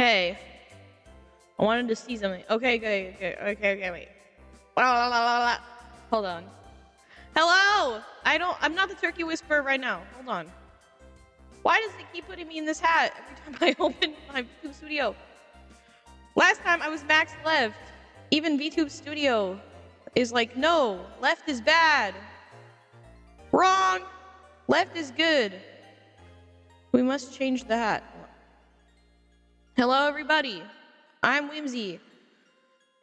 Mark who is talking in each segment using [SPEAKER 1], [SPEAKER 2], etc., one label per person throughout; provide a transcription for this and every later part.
[SPEAKER 1] Hey, I wanted to see something. Okay, wait. La, la, la, la, la. Hold on. Hello! I'm not the turkey whisperer right now. Hold on. Why does it keep putting me in this hat every time I open my VTube studio? Last time I was max left. Even VTube studio is like, no, left is bad. Wrong! Left is good. We must change the hat. Hello, everybody. I'm Whimzee.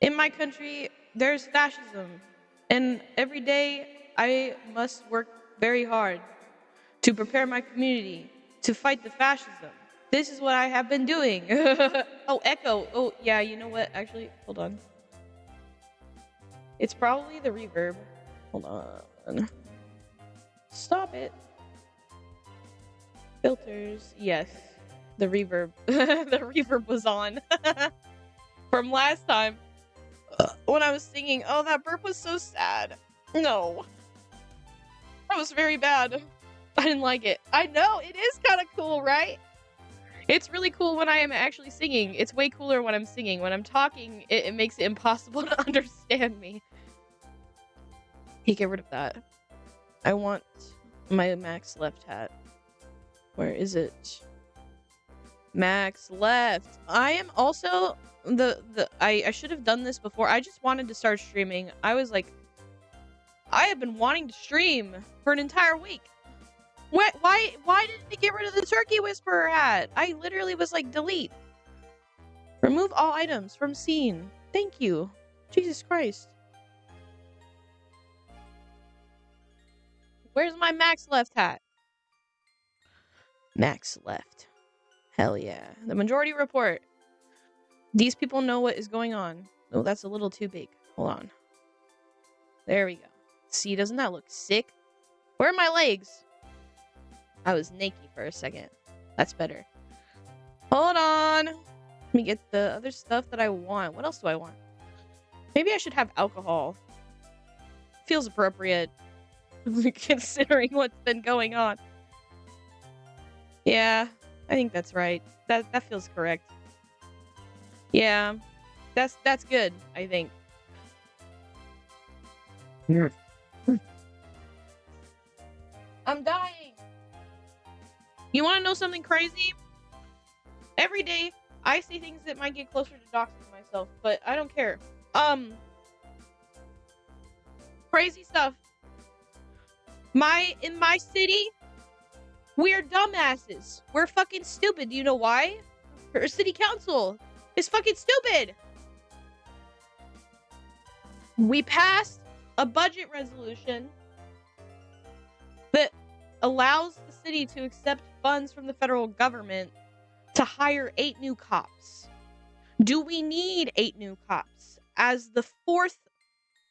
[SPEAKER 1] In my country, there's fascism. And every day, I must work very hard to prepare my community to fight the fascism. This is what I have been doing. Oh, echo. Oh, yeah, you know what? Actually, hold on. It's probably the reverb. Hold on. Stop it. Filters. Yes. The reverb. The reverb was on. From last time. When I was singing. Oh, that burp was so sad. No. That was very bad. I didn't like it. I know, it is kind of cool, right? It's really cool when I am actually singing. It's way cooler when I'm singing. When I'm talking, it makes it impossible to understand me. You get rid of that. I want my max left hat. Where is it? Max left. I am also I should have done this before. I just wanted to start streaming. I was like, I have been wanting to stream for an entire week. Why didn't they get rid of the turkey whisperer hat? I literally was like, delete. Remove all items from scene. Thank you. Jesus Christ. Where's my max left hat? Max left. Hell yeah. The majority report. These people know what is going on. Oh, that's a little too big. Hold on. There we go. See, doesn't that look sick? Where are my legs? I was naked for a second. That's better. Hold on. Let me get the other stuff that I want. What else do I want? Maybe I should have alcohol. Feels appropriate. Considering what's been going on. Yeah, I think that's right. That feels correct. Yeah. That's good, I think. I'm dying. You want to know something crazy? Every day, I say things that might get closer to doxing myself, but I don't care. Crazy stuff. In my city, we're dumbasses. We're fucking stupid. Do you know why? Our city council is fucking stupid. We passed a budget resolution that allows the city to accept funds from the federal government to hire 8 new cops. Do we need 8 new cops as the 4th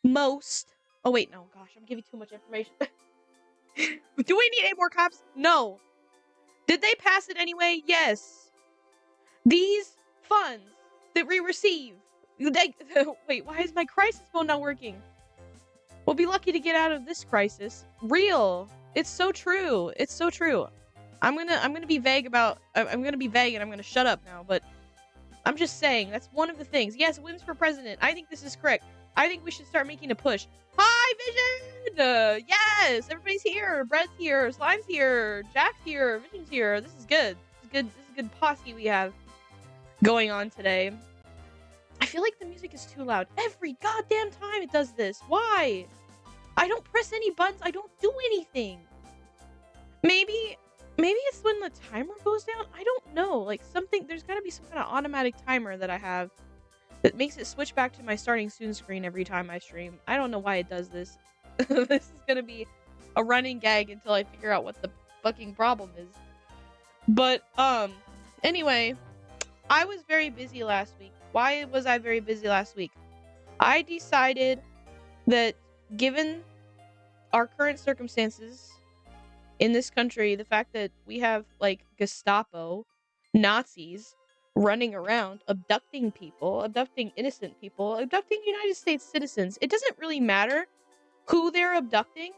[SPEAKER 1] most? Oh wait, no, gosh, I'm giving too much information. Do we need 8 more cops? No. Did they pass it anyway? Yes. These funds that we receive, wait, why is my crisis phone not working? We'll be lucky to get out of this crisis. Real. It's so true. It's so true. I'm gonna be vague about. I'm gonna be vague and I'm gonna shut up now. But I'm just saying that's one of the things. Yes, Whims for president. I think this is correct. I think we should start making a push. Hi, Vision. Yes, everybody's here. Brett's here. Slime's here. Jack's here. Vision's here. This is good. This is good. This is a good posse we have going on today. I feel like the music is too loud. Every goddamn time it does this. Why? I don't press any buttons. I don't do anything. Maybe it's when the timer goes down. I don't know. Like something, there's gotta be some kind of automatic timer that I have that makes it switch back to my starting soon screen every time I stream. I don't know why it does this. This is gonna be a running gag until I figure out what the fucking problem is. But, anyway, I was very busy last week. Why was I very busy last week? I decided that given our current circumstances in this country, the fact that we have, like, Gestapo, Nazis, running around, abducting people, abducting innocent people, abducting United States citizens, it doesn't really matter who they're abducting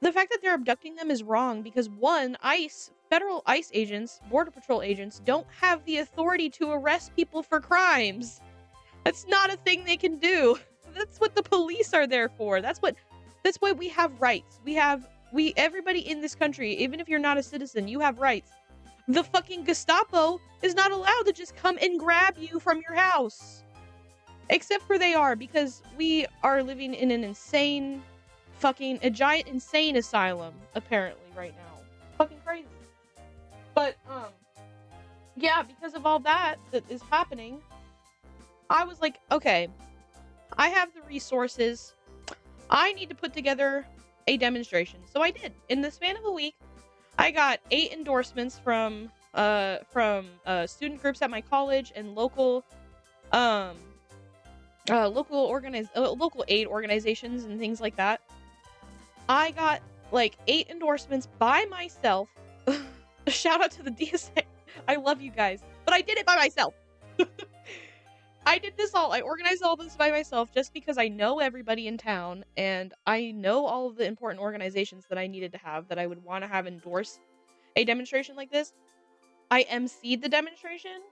[SPEAKER 1] the fact that they're abducting them is wrong because one, federal ICE agents, Border Patrol agents, don't have the authority to arrest people for crimes. That's not a thing they can do. That's what the police are there for. That's why we have rights. Everybody in this country, even if you're not a citizen, you have rights. The fucking Gestapo is not allowed to just come and grab you from your house. Except for they are, because we are living in an a giant insane asylum, apparently, right now. Fucking crazy. But, yeah, because of all that is happening, I was like, okay, I have the resources. I need to put together a demonstration. So I did. In the span of a week, I got 8 endorsements from student groups at my college and local aid organizations and things like that. I got like 8 endorsements by myself. Shout out to the DSA. I love you guys, but I did it by myself. I organized all this by myself just because I know everybody in town and I know all of the important organizations that I needed to have that I would want to have endorse a demonstration like this. I emceed the demonstration.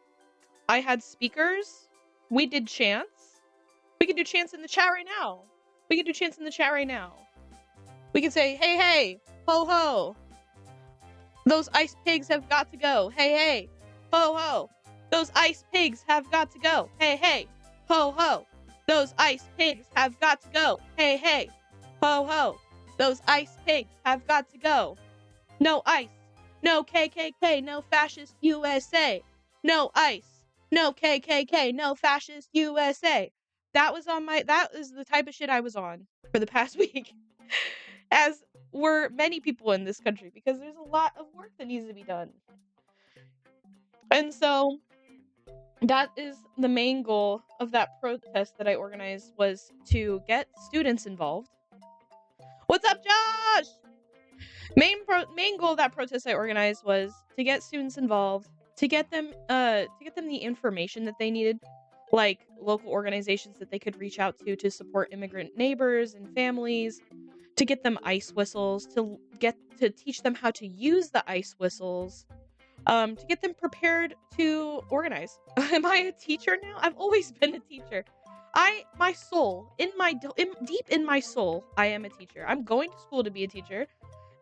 [SPEAKER 1] I had speakers. We did chants. We can do chants in the chat right now. We can say, hey, hey, ho, ho. Those ice pigs have got to go. Hey, hey, ho, ho. Those ice pigs have got to go. Hey, hey, ho, ho. Those ice pigs have got to go. Hey, hey, ho, ho. Those ice pigs have got to go. No ice. No KKK. No fascist USA. No ice. No KKK. No fascist USA. That is the type of shit I was on for the past week. As were many people in this country, because there's a lot of work that needs to be done. And so that is the main goal of that protest that I organized, was to get students involved. What's up, Josh? Main goal of that protest I organized was to get students involved, to get them the information that they needed, like local organizations that they could reach out to support immigrant neighbors and families, to get them ice whistles, to teach them how to use the ice whistles, to get them prepared to organize. Am I a teacher now? I've always been a teacher. Deep in my soul, I am a teacher. I'm going to school to be a teacher,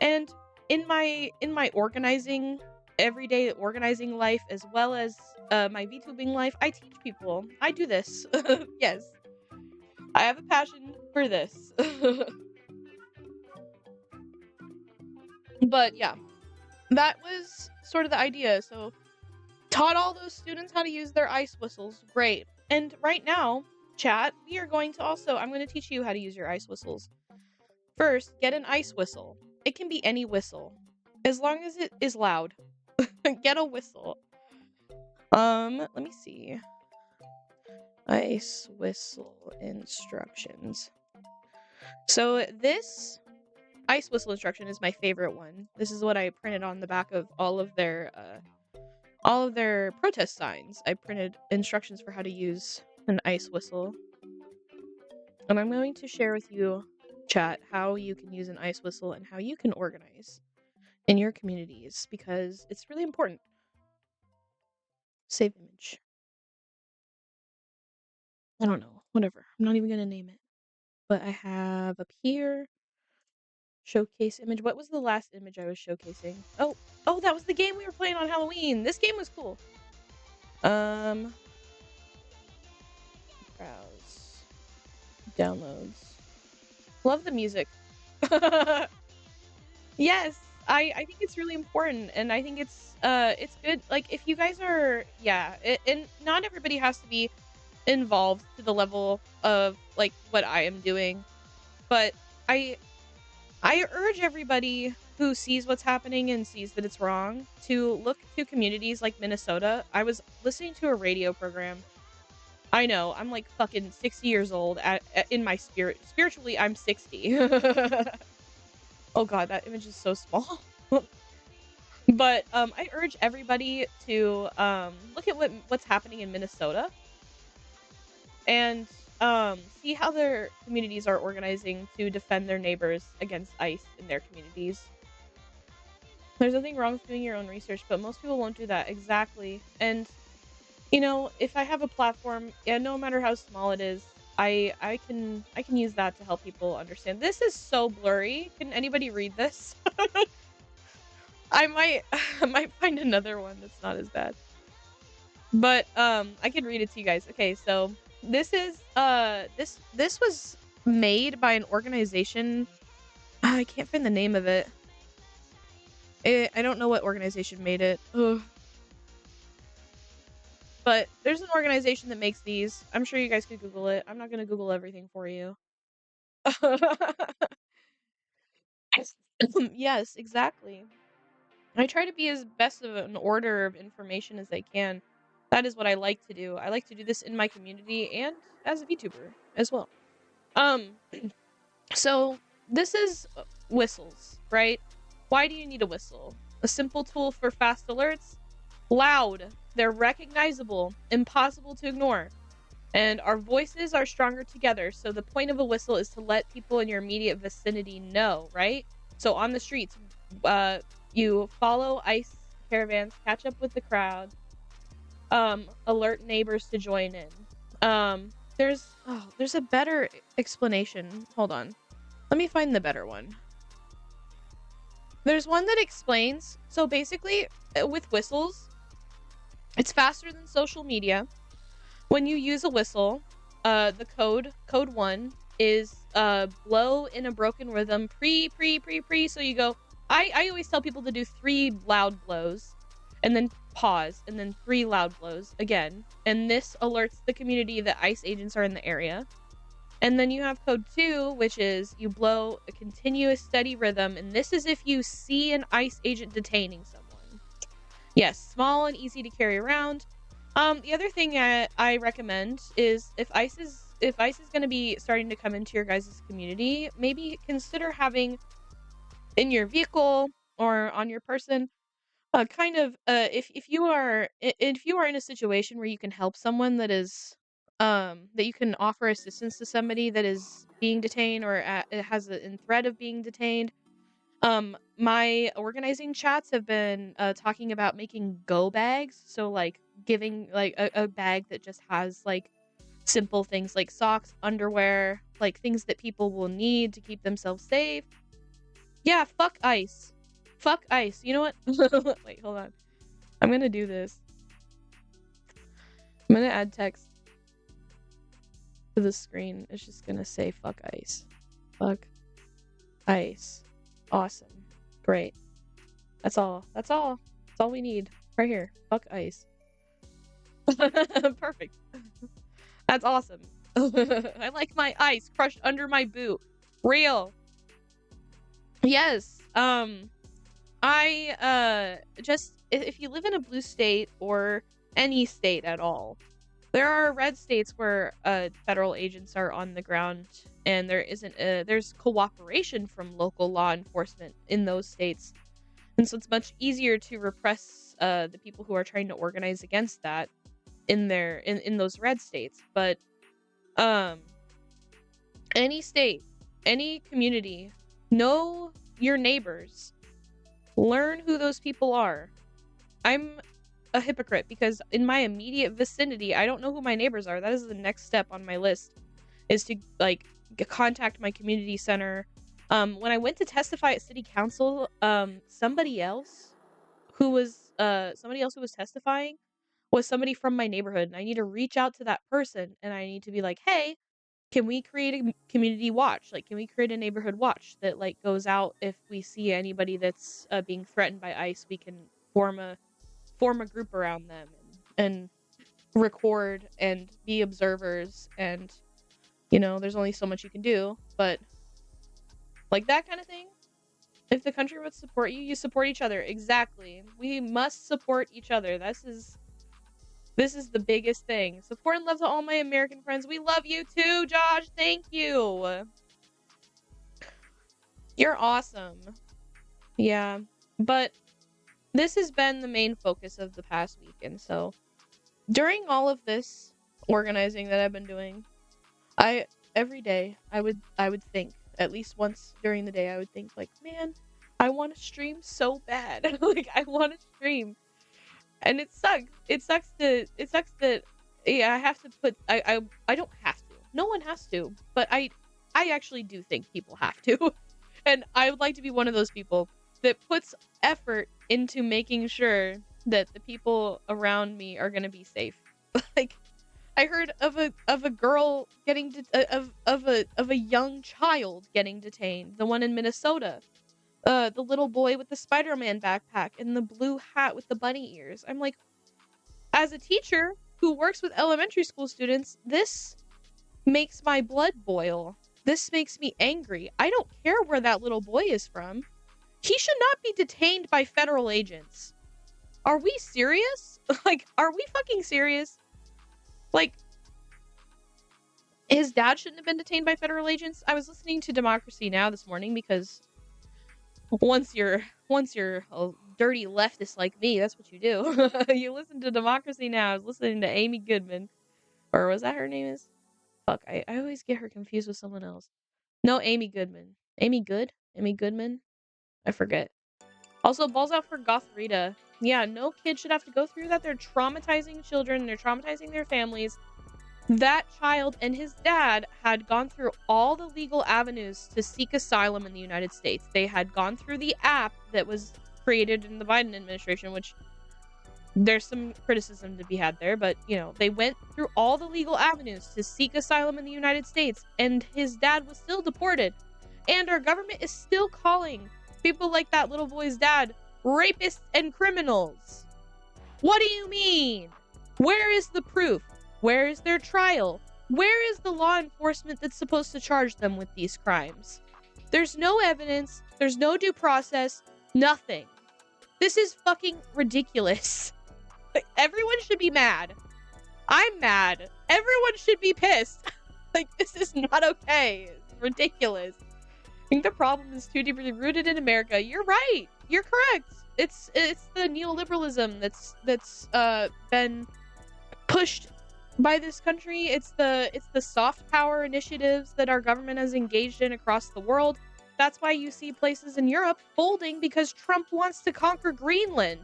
[SPEAKER 1] and in my organizing, everyday organizing life, as well as my VTubing life, I teach people. I do this. Yes, I have a passion for this. But yeah, that was sort of the idea. So taught all those students how to use their ice whistles. Great. And right now, chat, I'm going to teach you how to use your ice whistles. First, get an ice whistle. It can be any whistle, as long as it is loud. Get a whistle. Let me see. Ice whistle instructions. So this ice whistle instruction is my favorite one. This is what I printed on the back of all of their protest signs. I printed instructions for how to use an ice whistle. And I'm going to share with you, chat, how you can use an ice whistle and how you can organize in your communities, because it's really important. Save image. I don't know. Whatever. I'm not even going to name it. But I have up here, showcase image. What was the last image I was showcasing? Oh, that was the game we were playing on Halloween. This game was cool. Browse. Downloads. Love the music. Yes, I think it's really important, and I think it's good. Like, if you guys are, and not everybody has to be involved to the level of like what I am doing, but I urge everybody who sees what's happening and sees that it's wrong to look to communities like Minnesota. I was listening to a radio program. I know, I'm like fucking 60 years old in my spirit. Spiritually, I'm 60. Oh god, that image is so small. But I urge everybody to look at what's happening in Minnesota. And see how their communities are organizing to defend their neighbors against ICE in their communities. There's nothing wrong with doing your own research, but most people won't do that. Exactly. And if I have a platform, yeah, no matter how small it is, I can use that to help people understand. This is so blurry. Can anybody read this? I might I might find another one that's not as bad. But I can read it to you guys. Okay, so this is this was made by an organization. I can't find the name of it. I don't know what organization made it. Ugh. But there's an organization that makes these. I'm sure you guys could Google it. I'm not gonna Google everything for you. Yes, exactly. I try to be as best of an order of information as I can. That is what I like to do. I like to do this in my community and as a VTuber as well. Um, so this is whistles, right? Why do you need a whistle? A simple tool for fast alerts. Loud. They're recognizable, impossible to ignore. And our voices are stronger together. So the point of a whistle is to let people in your immediate vicinity know, right? So on the streets, you follow ICE caravans, catch up with the crowd, alert neighbors to join in. There's a better explanation. Hold on. Let me find the better one. There's one that explains. So basically, with whistles, it's faster than social media. When you use a whistle, the code 1 is blow in a broken rhythm pre. So you go. I always tell people to do 3 loud blows, and then pause, and then 3 loud blows again. And this alerts the community that ICE agents are in the area. And then you have code 2, which is you blow a continuous steady rhythm, and this is if you see an ICE agent detaining someone. Yes, small and easy to carry around. The other thing I recommend is if ICE is going to be starting to come into your guys' community, maybe consider having in your vehicle or on your person, if you are in a situation where you can help someone that is that you can offer assistance to somebody that is being detained or it has in threat of being detained. My organizing chats have been talking about making go bags, so like giving like a bag that just has like simple things like socks, underwear, like things that people will need to keep themselves safe. Yeah, fuck ICE. Fuck ICE. You know what? Wait, hold on. I'm gonna do this. I'm gonna add text to the screen. It's just gonna say fuck ICE. Fuck ICE. Awesome. Great. That's all. That's all. That's all we need. Right here. Fuck ICE. Perfect. That's awesome. I like my ice crushed under my boot. Real. Yes. I just if you live in a blue state or any state at all, there are red states where federal agents are on the ground and there's cooperation from local law enforcement in those states. And so it's much easier to repress the people who are trying to organize against that in those red states. But any state, any community, know your neighbors. Learn who those people are. I'm a hypocrite because in my immediate vicinity, I don't know who my neighbors are. That is the next step on my list, is to like contact my community center. When I went to testify at city council, somebody else who was testifying was somebody from my neighborhood, and I need to reach out to that person and I need to be like, hey, can we create a community watch? Like, can we create a neighborhood watch that like goes out if we see anybody that's being threatened by ICE? We can form a group around them and record and be observers. And there's only so much you can do, but like that kind of thing. If the country would support you, you support each other. Exactly. We must support each other. This is the biggest thing. Support and love to all my American friends. We love you too, Josh. Thank you. You're awesome. Yeah. But this has been the main focus of the past week. And so during all of this organizing that I've been doing, Every day I would think, at least once during the day, I would think like, man, I want to stream so bad. Like I want to stream. And it sucks. It sucks that yeah, I have to put I don't have to. No one has to, but I actually do think people have to. And I would like to be one of those people that puts effort into making sure that the people around me are going to be safe. Like I heard of a girl getting of a young child getting detained, the one in Minnesota. The little boy with the Spider-Man backpack and the blue hat with the bunny ears. I'm like, as a teacher who works with elementary school students, this makes my blood boil. This makes me angry. I don't care where that little boy is from. He should not be detained by federal agents. Are we serious? Like, are we fucking serious? Like, his dad shouldn't have been detained by federal agents. I was listening to Democracy Now! This morning because once you're a dirty leftist like me, that's what you do. You listen to Democracy Now! I was listening to Amy Goodman. Or was that her name is? Fuck, I always get her confused with someone else. No, Amy Goodman. Amy Good? Amy Goodman? I forget. Also, balls out for Gothrita. Yeah, no kid should have to go through that. They're traumatizing children. They're traumatizing their families. That child and his dad had gone through all the legal avenues to seek asylum in the United States. They had gone through the app that was created in the Biden administration, which there's some criticism to be had there, but, you know, they went through all the legal avenues to seek asylum in the United States, and his dad was still deported. And our government is still calling people like that little boy's dad rapists and criminals. What do you mean? Where is the proof? Where is their trial? Where is the law enforcement that's supposed to charge them with these crimes? There's no evidence. There's no due process. Nothing. This is fucking ridiculous. Like, everyone should be mad. I'm mad. Everyone should be pissed. Like, this is not okay. It's ridiculous. I think the problem is too deeply rooted in America. You're right. You're correct. It's the neoliberalism that's been pushed by this country. It's the soft power initiatives that our government has engaged in across the world. That's why you see places in Europe folding because Trump wants to conquer Greenland.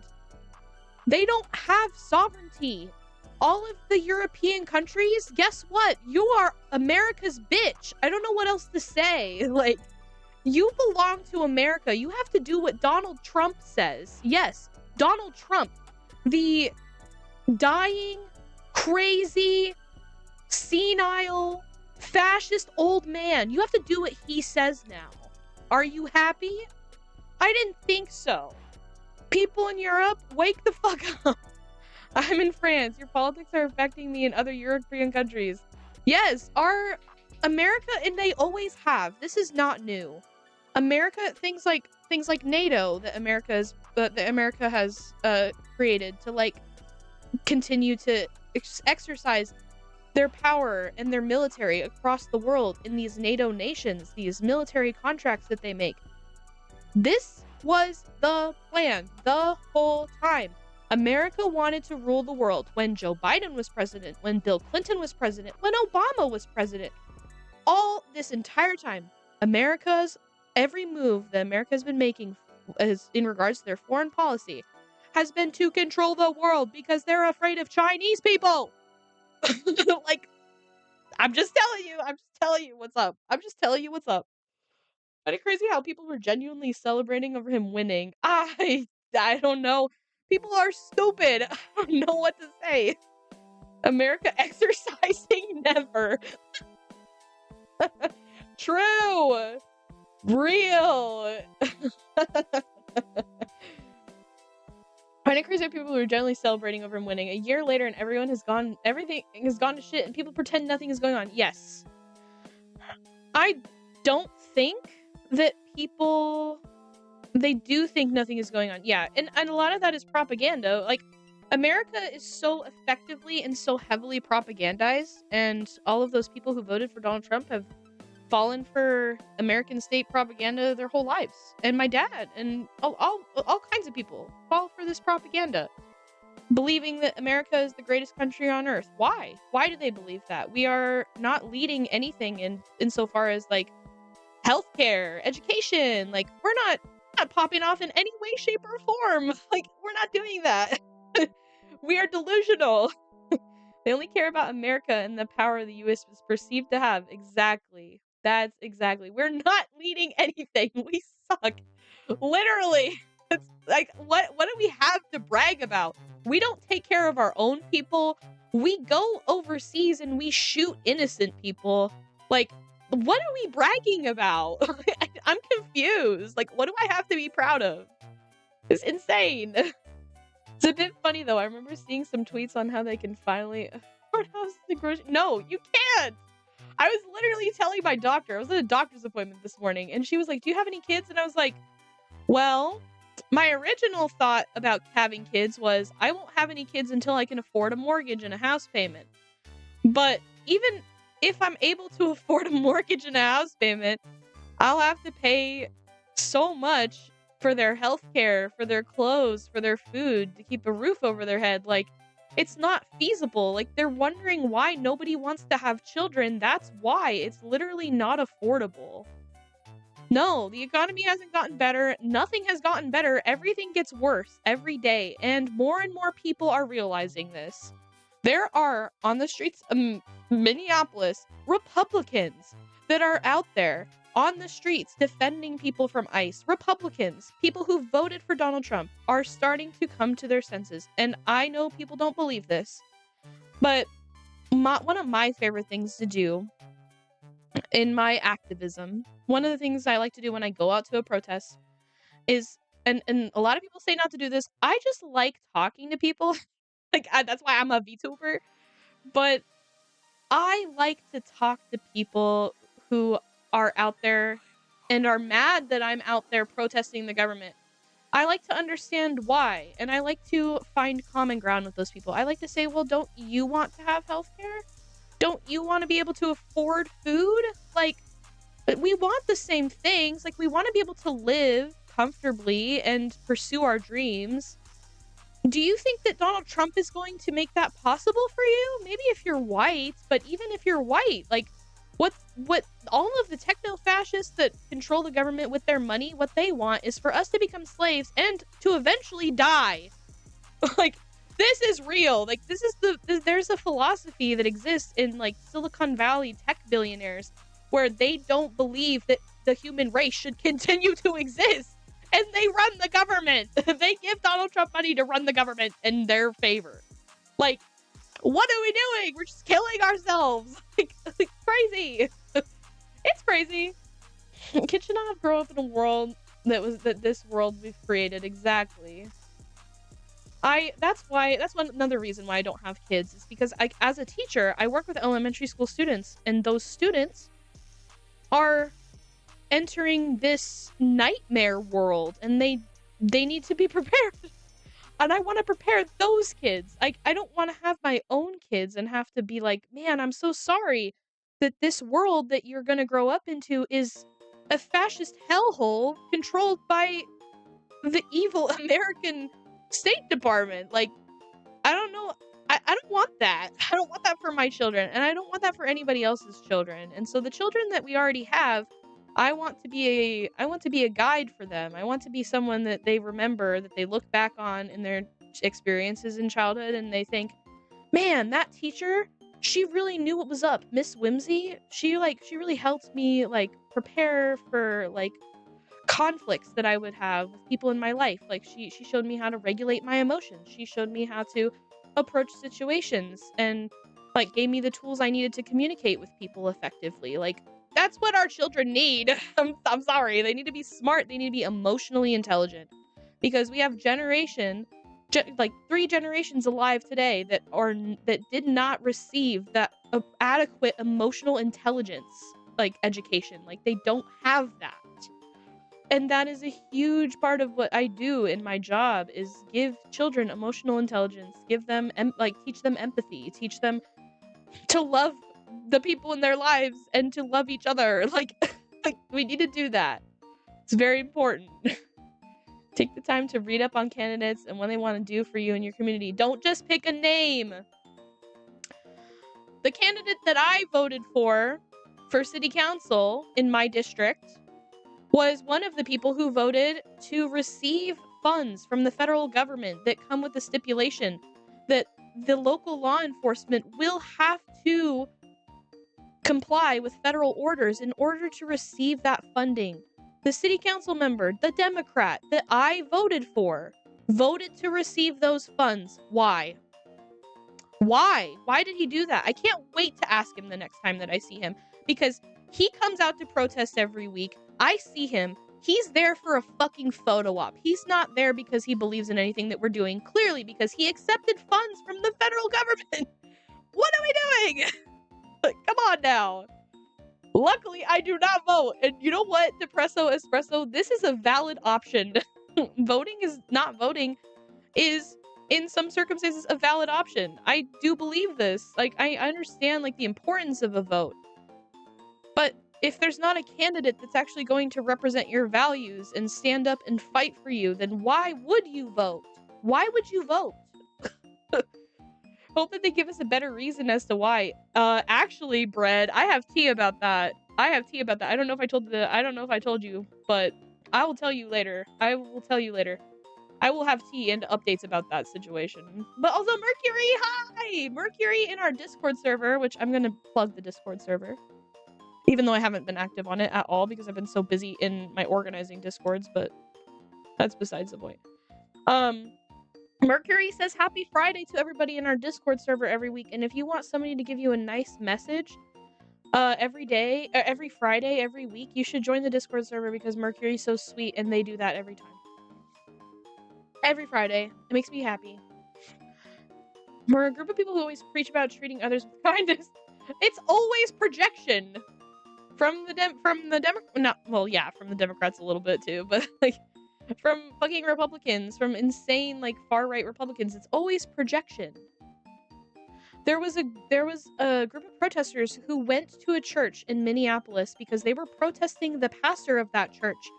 [SPEAKER 1] They don't have sovereignty. All of the European countries, guess what? You are America's bitch. I don't know what else to say. Like, you belong to America. You have to do what Donald Trump says. Yes, Donald Trump, the dying, crazy, senile, fascist old man. You have to do what he says now. Are you happy? I didn't think so. People in Europe, wake the fuck up. I'm in France. Your politics are affecting me in other European countries. Yes, our America, and they always have. This is not new. America, things like NATO that America has created to like continue to exercise their power and their military across the world in these NATO nations, these military contracts that they make. This was the plan the whole time. America wanted to rule the world when Joe Biden was president, when Bill Clinton was president, when Obama was president. All this entire time, every move that America has been making in regards to their foreign policy has been to control the world because they're afraid of Chinese people. Like, I'm just telling you what's up. Kind of crazy how people were genuinely celebrating over him winning. I don't know. People are stupid. I don't know what to say. America exercising never. True. Real. Kind of crazy how people were generally celebrating over him winning. A year later and everything has gone to shit and people pretend nothing is going on. Yes. I don't think that they do think nothing is going on. Yeah, and a lot of that is propaganda. Like, America is so effectively and so heavily propagandized, and all of those people who voted for Donald Trump have fallen for American state propaganda their whole lives. And my dad and all kinds of people fall for this propaganda. believing that America is the greatest country on earth. Why? Why do they believe that? We are not leading anything insofar as like healthcare, education. Like we're not popping off in any way, shape, or form. Like we're not doing that. We are delusional. They only care about America and the power the US is perceived to have. Exactly. That's exactly. We're not leading anything. We suck. Literally. It's like what do we have to brag about? We don't take care of our own people. We go overseas and we shoot innocent people. Like what are we bragging about? I'm confused. Like what do I have to be proud of? It's insane. It's a bit funny though. I remember seeing some tweets on how they can finally afford houses and groceries. No, you can't. I was literally telling my doctor. I was at a doctor's appointment this morning, and she was like, "Do you have any kids?" And I was like, "Well, my original thought about having kids was I won't have any kids until I can afford a mortgage and a house payment. But even if I'm able to afford a mortgage and a house payment, I'll have to pay so much for their health care, for their clothes, for their food, to keep a roof over their head. Like, it's not feasible. Like, they're wondering why nobody wants to have children. That's why. It's literally not affordable. No, the economy hasn't gotten better. Nothing has gotten better. Everything gets worse every day. And more people are realizing this. There are, on the streets of Minneapolis, Republicans that are out there on the streets defending people from ICE. Republicans, people who voted for Donald Trump, are starting to come to their senses. And I know people don't believe this, but one of my favorite things to do in my activism, one of the things I like to do when I go out to a protest is, and a lot of people say not to do this, I just like talking to people. Like, that's why I'm a VTuber. But I like to talk to people who are out there and are mad that I'm out there protesting the government. I like to understand why, and I like to find common ground with those people. I like to say, well, don't you want to have healthcare? Don't you want to be able to afford food? Like, we want the same things. Like, we want to be able to live comfortably and pursue our dreams. Do you think that Donald Trump is going to make that possible for you? Maybe if you're white, but even if you're white, like what all of the techno-fascists that control the government with their money, what they want is for us to become slaves and to eventually die. Like, this is real. Like, this is there's a philosophy that exists in like Silicon Valley tech billionaires where they don't believe that the human race should continue to exist. And they run the government. They give Donald Trump money to run the government in their favor. Like, what are we doing? We're just killing ourselves. Like crazy. It's crazy. Kids should not have grown up in a world that this world we've created. Exactly. That's another reason why I don't have kids is because as a teacher, I work with elementary school students, and those students are entering this nightmare world, and they need to be prepared. And I want to prepare those kids. I don't want to have my own kids and have to be like, man, I'm so sorry that this world that you're going to grow up into is a fascist hellhole controlled by the evil American State Department. Like, I don't know. I don't want that. I don't want that for my children, and I don't want that for anybody else's children. And so the children that we already have, I want to be a guide for them. I want to be someone that they remember, that they look back on in their experiences in childhood, and they think, man, that teacher, she really knew what was up. Miss Whimzee, she really helped me like prepare for like conflicts that I would have with people in my life. Like she showed me how to regulate my emotions. She showed me how to approach situations and like gave me the tools I needed to communicate with people effectively. Like, that's what our children need. I'm sorry. They need to be smart. They need to be emotionally intelligent, because we have like 3 generations alive today that did not receive that adequate emotional intelligence like education. Like, they don't have that. And that is a huge part of what I do in my job, is give children emotional intelligence, give them teach them empathy, teach them to love the people in their lives and to love each other. Like we need to do that. It's very important. Take the time to read up on candidates and what they want to do for you and your community. Don't just pick a name. The candidate that I voted for city council in my district was one of the people who voted to receive funds from the federal government that come with the stipulation that the local law enforcement will have to comply with federal orders in order to receive that funding. The city council member, the Democrat that I voted for, voted to receive those funds. Why? Why? Why did he do that? I can't wait to ask him the next time that I see him, because he comes out to protest every week. I see him. He's there for a fucking photo op. He's not there because he believes in anything that we're doing. Clearly, because he accepted funds from the federal government. What are we doing? Come on now. Luckily, I do not vote. And you know what, Depresso Espresso? This is a valid option. Voting is not voting is, in some circumstances, a valid option. I do believe this. Like, I understand, like, the importance of a vote. But if there's not a candidate that's actually going to represent your values and stand up and fight for you, then why would you vote? Why would you vote? Hope that they give us a better reason as to why. Actually, Bread, I have tea about that. I don't know if I told you, but I will tell you later. I will have tea and updates about that situation. But also, Mercury, hi! Mercury in our Discord server, which I'm gonna plug the Discord server. Even though I haven't been active on it at all because I've been so busy in my organizing Discords, but that's besides the point. Mercury says happy Friday to everybody in our Discord server every week, and if you want somebody to give you a nice message every day, every Friday, every week, you should join the Discord server because Mercury's so sweet and they do that every time. Every Friday. It makes me happy. We're a group of people who always preach about treating others with kindness. It's always projection from the Democrats a little bit too, but like from fucking Republicans, from insane like far-right Republicans. It's always projection. There was a group of protesters who went to a church in Minneapolis because they were protesting the pastor of that church.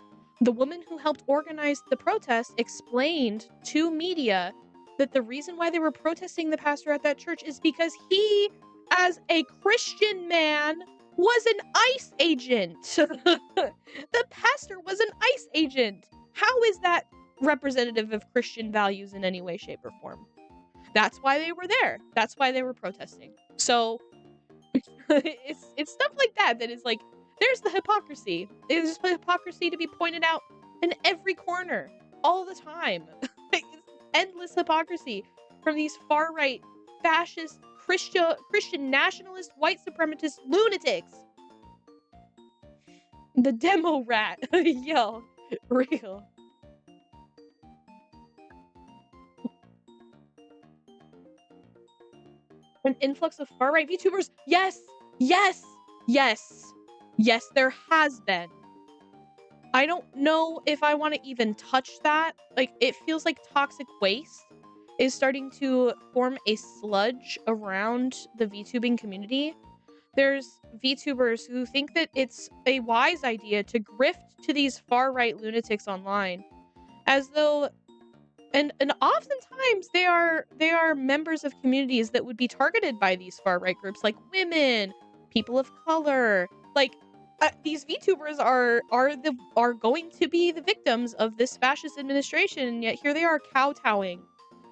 [SPEAKER 1] The woman who helped organize the protest explained to media that the reason why they were protesting the pastor at that church is because he, as a Christian man, was an ICE agent. The pastor was an ICE agent. How is that representative of Christian values in any way, shape, or form? That's why they were there. That's why they were protesting. So it's stuff like that that is like, there's the hypocrisy. There's the hypocrisy to be pointed out in every corner all the time. It's endless hypocrisy from these far-right, fascist, Christian nationalist, white supremacist lunatics. The demo rat. Yo, real. An influx of far-right VTubers? Yes! Yes! Yes! Yes, there has been. I don't know if I want to even touch that. Like, it feels like toxic waste is starting to form a sludge around the VTubing community. There's VTubers who think that it's a wise idea to grift to these far-right lunatics online, as though, and oftentimes they are members of communities that would be targeted by these far-right groups, like women, people of color. Like, these VTubers are going to be the victims of this fascist administration, and yet here they are kowtowing,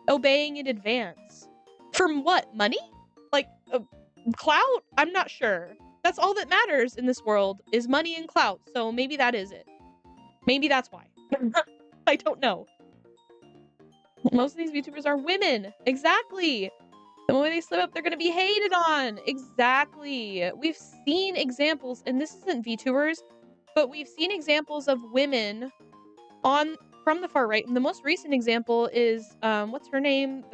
[SPEAKER 1] obeying in advance. From what? Money? Like, clout? I'm not sure. That's all that matters in this world is money and clout. So maybe that is it. Maybe that's why. I don't know. Most of these VTubers are women. Exactly. The moment they slip up, they're going to be hated on. Exactly. We've seen examples, and this isn't VTubers, but we've seen examples of women from the far right. And the most recent example is, what's her name?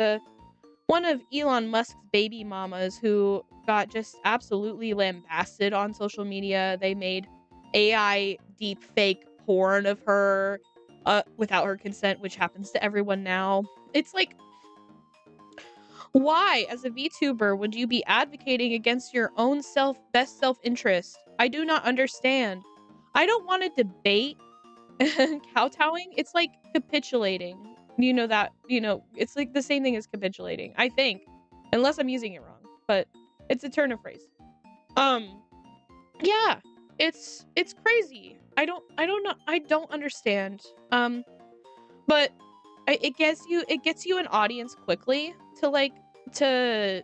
[SPEAKER 1] One of Elon Musk's baby mamas who got just absolutely lambasted on social media. They made AI deep fake porn of her without her consent, which happens to everyone now. It's like, why, as a VTuber, would you be advocating against your own best self-interest? I do not understand. I don't want to debate Kowtowing, it's like capitulating. You know that, it's like the same thing as capitulating, I think. Unless I'm using it wrong. But it's a turn of phrase. Yeah. It's crazy. I don't know. I don't understand. But it gets you an audience quickly to like to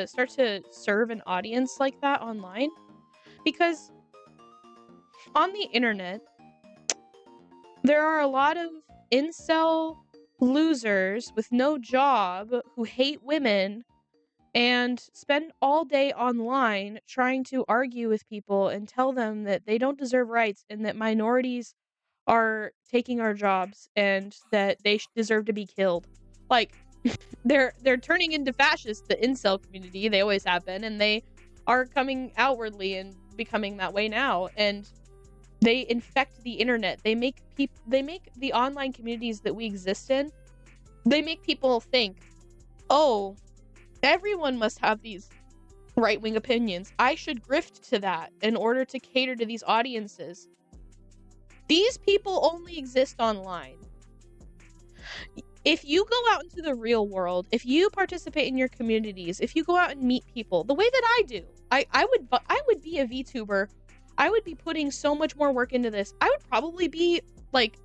[SPEAKER 1] start to serve an audience like that online, because on the internet there are a lot of incel losers with no job who hate women and spend all day online trying to argue with people and tell them that they don't deserve rights and that minorities are taking our jobs and that they deserve to be killed. Like, they're turning into fascists, the incel community. They always have been, and they are coming outwardly and becoming that way now. And they infect the internet. They make the online communities that we exist in. They make people think, oh, everyone must have these right-wing opinions. I should grift to that in order to cater to these audiences. These people only exist online. If you go out into the real world, if you participate in your communities, if you go out and meet people the way that I do, I would be a VTuber. I would be putting so much more work into this. I would probably be like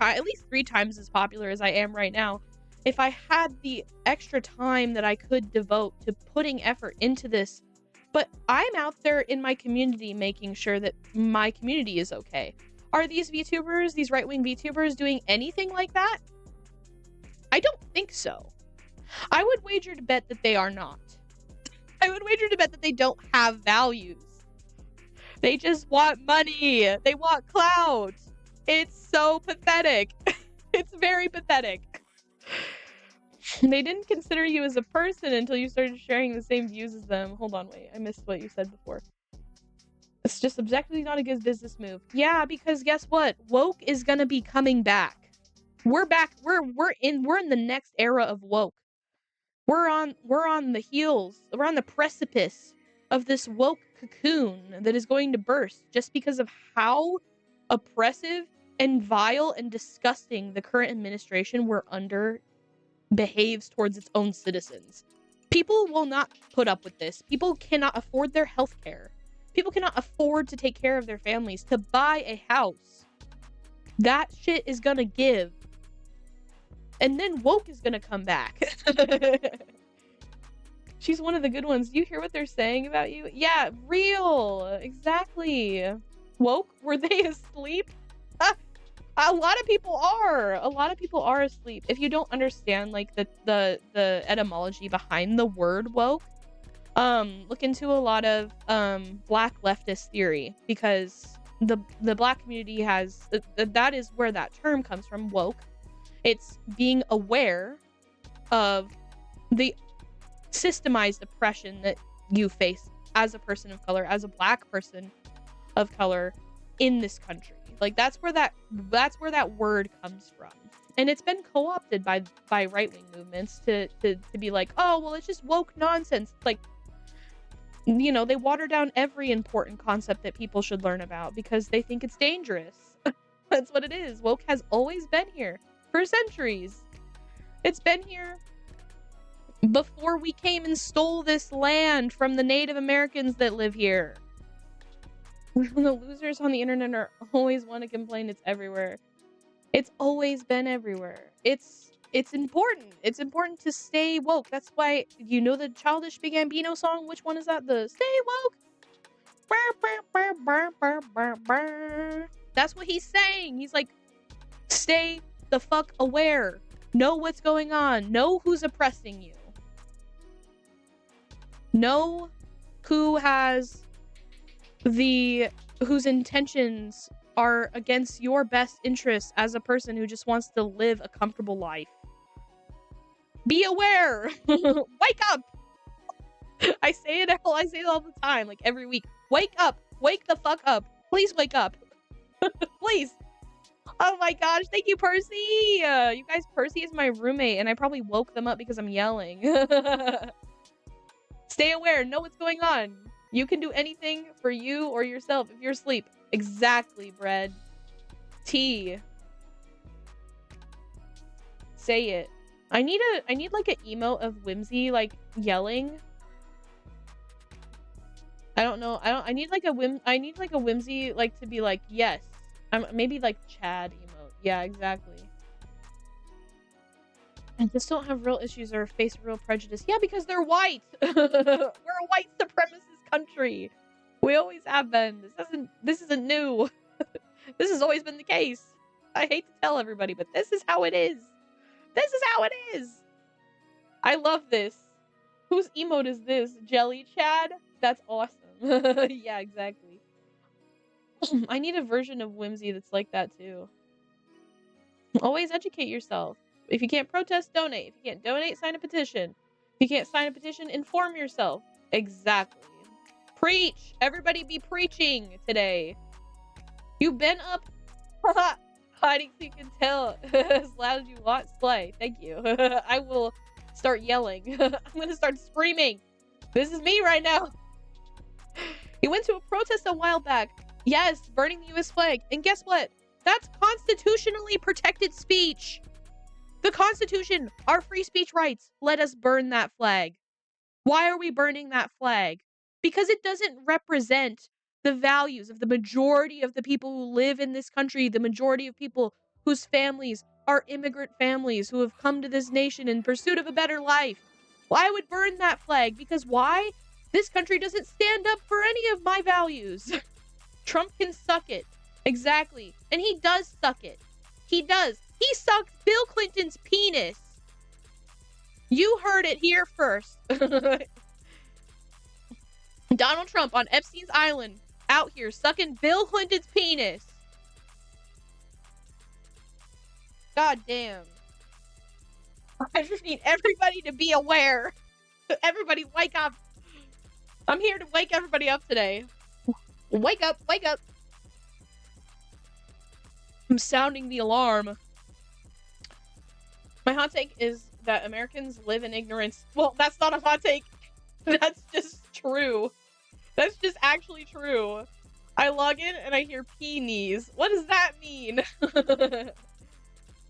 [SPEAKER 1] at least 3 times as popular as I am right now if I had the extra time that I could devote to putting effort into this. But I'm out there in my community making sure that my community is okay. Are these VTubers, these right-wing VTubers, doing anything like that? I don't think so. I would wager to bet that they are not. I would wager to bet that they don't have values. They just want money. They want clout. It's so pathetic. It's very pathetic. They didn't consider you as a person until you started sharing the same views as them. Hold on, wait. I missed what you said before. It's just objectively not a good business move. Yeah, because guess what? Woke is gonna be coming back. We're back. We're in the next era of woke. We're on the heels. We're on the precipice of this woke cocoon that is going to burst just because of how oppressive and vile and disgusting the current administration we're under behaves towards its own citizens. People will not put up with this. People cannot afford their health care. People cannot afford to take care of their families, to buy a house. That shit is gonna give. And then woke is gonna come back. She's one of the good ones. Do you hear what they're saying about you? Yeah, real. Exactly. Woke? Were they asleep? A lot of people are. A lot of people are asleep. If you don't understand like the etymology behind the word woke, look into a lot of black leftist theory, because the black community has that is where that term comes from, woke. It's being aware of the systemized oppression that you face as a person of color, as a black person of color in this country. Like that's where that word comes from. And it's been co-opted by right-wing movements to be like, oh, well, it's just woke nonsense. Like, you know, they water down every important concept that people should learn about because they think it's dangerous. That's what it is. Woke has always been here for centuries. It's been here before we came and stole this land from the Native Americans that live here. The losers on the internet are always want to complain. It's everywhere. It's always been everywhere. It's important. It's important to stay woke. That's why, you know the Childish Gambino song? Which one is that? The Stay Woke? That's what he's saying. He's like, stay the fuck aware. Know what's going on. Know who's oppressing you. Know whose intentions are against your best interests as a person who just wants to live a comfortable life. Be aware. Wake up. I say it all the time, like every week. Wake up. Wake the fuck up. Please wake up. Please. Oh my gosh, thank you, Percy. You guys, Percy is my roommate, and I probably woke them up because I'm yelling. Stay aware. Know what's going on. You can do anything for you or yourself if you're asleep. Exactly, Bread. T. Say it. I need like an emote of Whimzee like yelling. I don't know. I need like a Whimzee like to be like, yes. Maybe like Chad emote. Yeah, exactly. And just don't have real issues or face real prejudice. Yeah, because they're white. We're a white supremacist country. We always have been. This isn't new. This has always been the case. I hate to tell everybody, but this is how it is. This is how it is. I love this. Whose emote is this? Jelly Chad? That's awesome. Yeah, exactly. I need a version of Whimzee that's like that too. Always educate yourself. If you can't protest, donate. If you can't donate, sign a petition. If you can't sign a petition, inform yourself. Exactly. Preach. Everybody be preaching today. You've been up hiding so you can tell as loud as you want. Slay. Thank you. I will start yelling. I'm gonna start screaming. This is me right now. You went to a protest a while back. Yes, burning the US flag. And guess what? That's constitutionally protected speech. The Constitution, our free speech rights, let us burn that flag. Why are we burning that flag? Because it doesn't represent the values of the majority of the people who live in this country, the majority of people whose families are immigrant families who have come to this nation in pursuit of a better life. Well, I would burn that flag because why? This country doesn't stand up for any of my values. Trump can suck it. Exactly. And he does suck it. He does. He sucked Bill Clinton's penis. You heard it here first. Donald Trump on Epstein's Island out here sucking Bill Clinton's penis. God damn. I just need everybody to be aware. Everybody wake up. I'm here to wake everybody up today. Wake up, wake up. I'm sounding the alarm. My hot take is that Americans live in ignorance. Well, that's not a hot take. That's just true. That's just actually true. I log in and I hear peenies. What does that mean?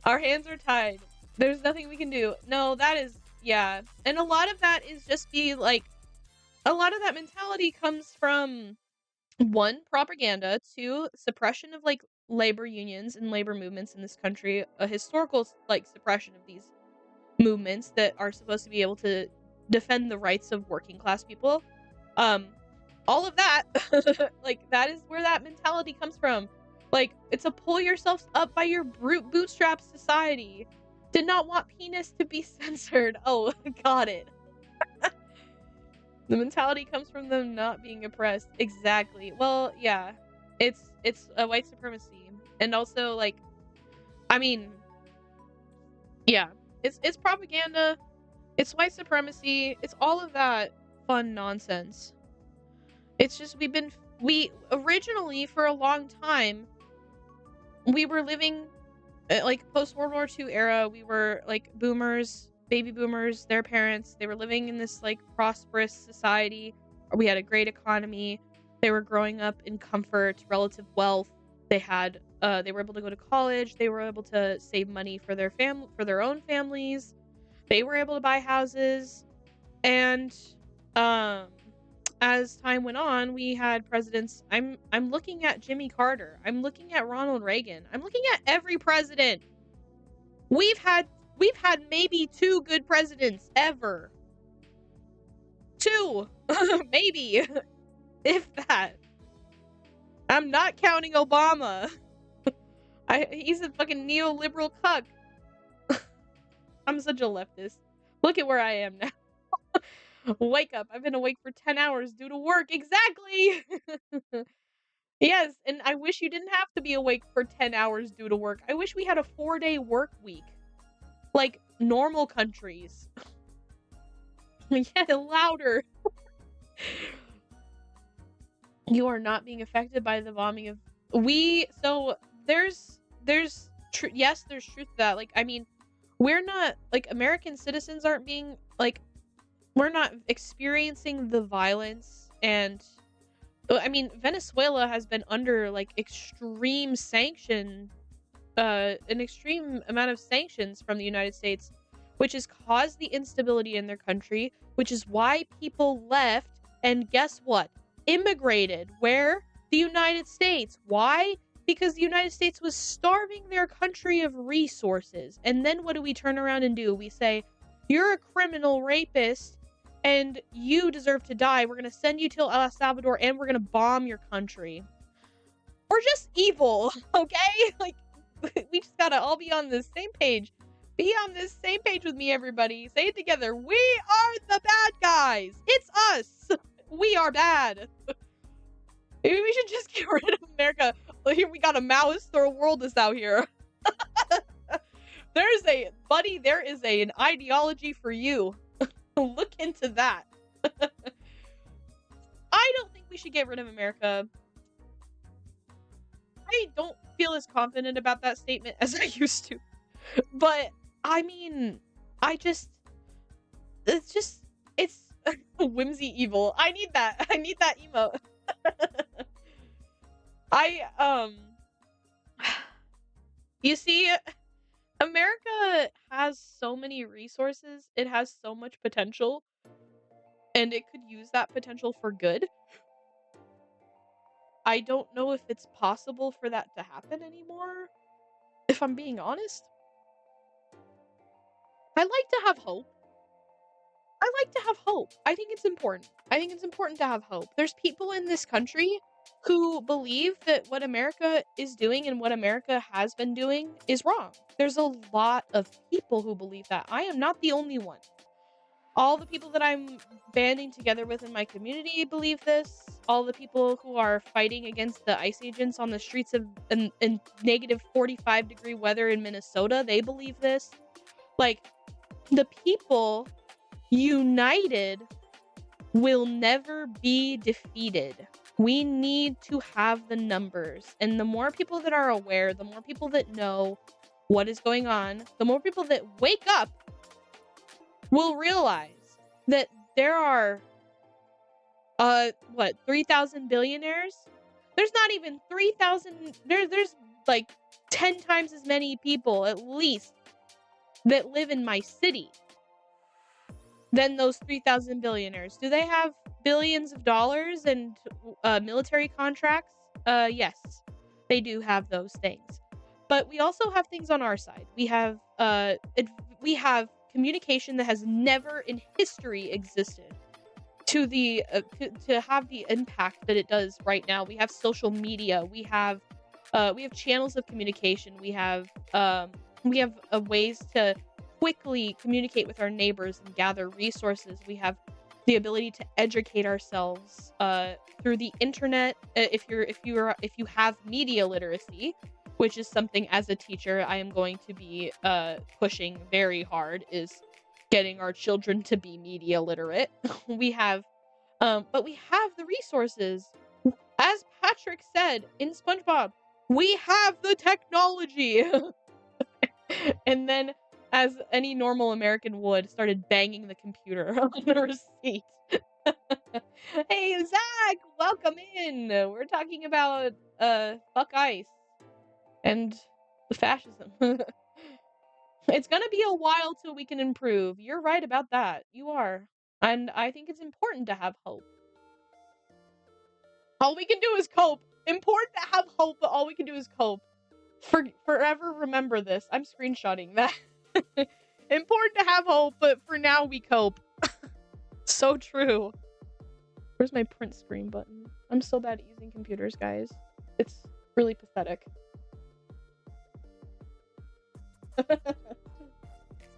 [SPEAKER 1] Our hands are tied. There's nothing we can do. No, that is, yeah. And a lot of that is just be like, a lot of that mentality comes from, one, propaganda, two, suppression of like labor unions and labor movements in this country, a historical like suppression of these movements that are supposed to be able to defend the rights of working class people. All of that, like that is where that mentality comes from. Like it's a pull yourselves up by your bootstraps society. Did not want penis to be censored. Oh, got it. The mentality comes from them not being oppressed. Exactly. Well, yeah. It's a white supremacy. And also like I mean yeah. It's propaganda. It's white supremacy. It's all of that fun nonsense. It's just we originally for a long time we were living like post World War II era. We were like boomers, baby boomers, their parents. They were living in this like prosperous society. We had a great economy. They were growing up in comfort, relative wealth. They were able to go to college. They were able to save money for their own families. They were able to buy houses. And as time went on, we had presidents. I'm looking at Jimmy Carter. I'm looking at Ronald Reagan. I'm looking at every president. We've had maybe 2 good presidents ever. 2. Maybe. If that. I'm not counting Obama. He's a fucking neoliberal cuck. I'm such a leftist. Look at where I am now. Wake up. I've been awake for 10 hours due to work. Exactly. Yes, and I wish you didn't have to be awake for 10 hours due to work. I wish we had a 4-day work week. Like normal countries. Yeah, louder. You are not being affected by the bombing of there's yes, there's truth to that. Like I mean, we're not like American citizens aren't being like we're not experiencing the violence and I mean Venezuela has been under like extreme sanction an extreme amount of sanctions from the United States, which has caused the instability in their country, which is why people left. And guess what? Immigrated. Where? The United States. Why? Because the United States was starving their country of resources. And then what do we turn around and do? We say, you're a criminal rapist and you deserve to die. We're going to send you to El Salvador and we're going to bomb your country. We're just evil, okay? Like, we just gotta all be on the same page. Be on this same page with me, everybody. Say it together. We are the bad guys. It's us. We are bad. Maybe we should just get rid of America. Well, here we got a Maoist third worldist out here. There is an ideology for you. Look into that. I don't think we should get rid of America. I don't feel as confident about that statement as I used to. But, I mean, it's Whimzee evil. I need that emote. You see, America has so many resources, it has so much potential, and it could use that potential for good. I don't know if it's possible for that to happen anymore, if I'm being honest. I like to have hope. I think it's important. I think it's important to have hope. There's people in this country who believe that what America is doing and what America has been doing is wrong. There's a lot of people who believe that. I am not the only one. All the people that I'm banding together with in my community believe this. All the people who are fighting against the ICE agents on the streets of in negative 45-degree weather in Minnesota, they believe this. Like, the people united will never be defeated. We need to have the numbers. And the more people that are aware, the more people that know what is going on, the more people that wake up will realize that there are 3,000 billionaires? There's not even 3,000. There's like 10 times as many people at least that live in my city than those 3,000 billionaires. Do they have billions of dollars and military contracts? Yes, they do have those things. But we also have things on our side. We have communication that has never in history existed to the to have the impact that it does right now. We have social media. We have channels of communication. We have ways to quickly communicate with our neighbors and gather resources. We have the ability to educate ourselves through the internet. If you have media literacy, which is something as a teacher I am going to be pushing very hard, is getting our children to be media literate. But we have the resources. As Patrick said in SpongeBob, we have the technology. And then, as any normal American would, started banging the computer on the receipt. Hey, Zach, welcome in. We're talking about fuck ICE and the fascism. It's gonna be a while till we can improve. You're right about that. You are. And I think it's important to have hope. All we can do is cope. Important to have hope, but all we can do is cope. Forever remember this. I'm screenshotting that. Important to have hope, but for now we cope. So true. Where's my print screen button? I'm so bad at using computers, guys. It's really pathetic.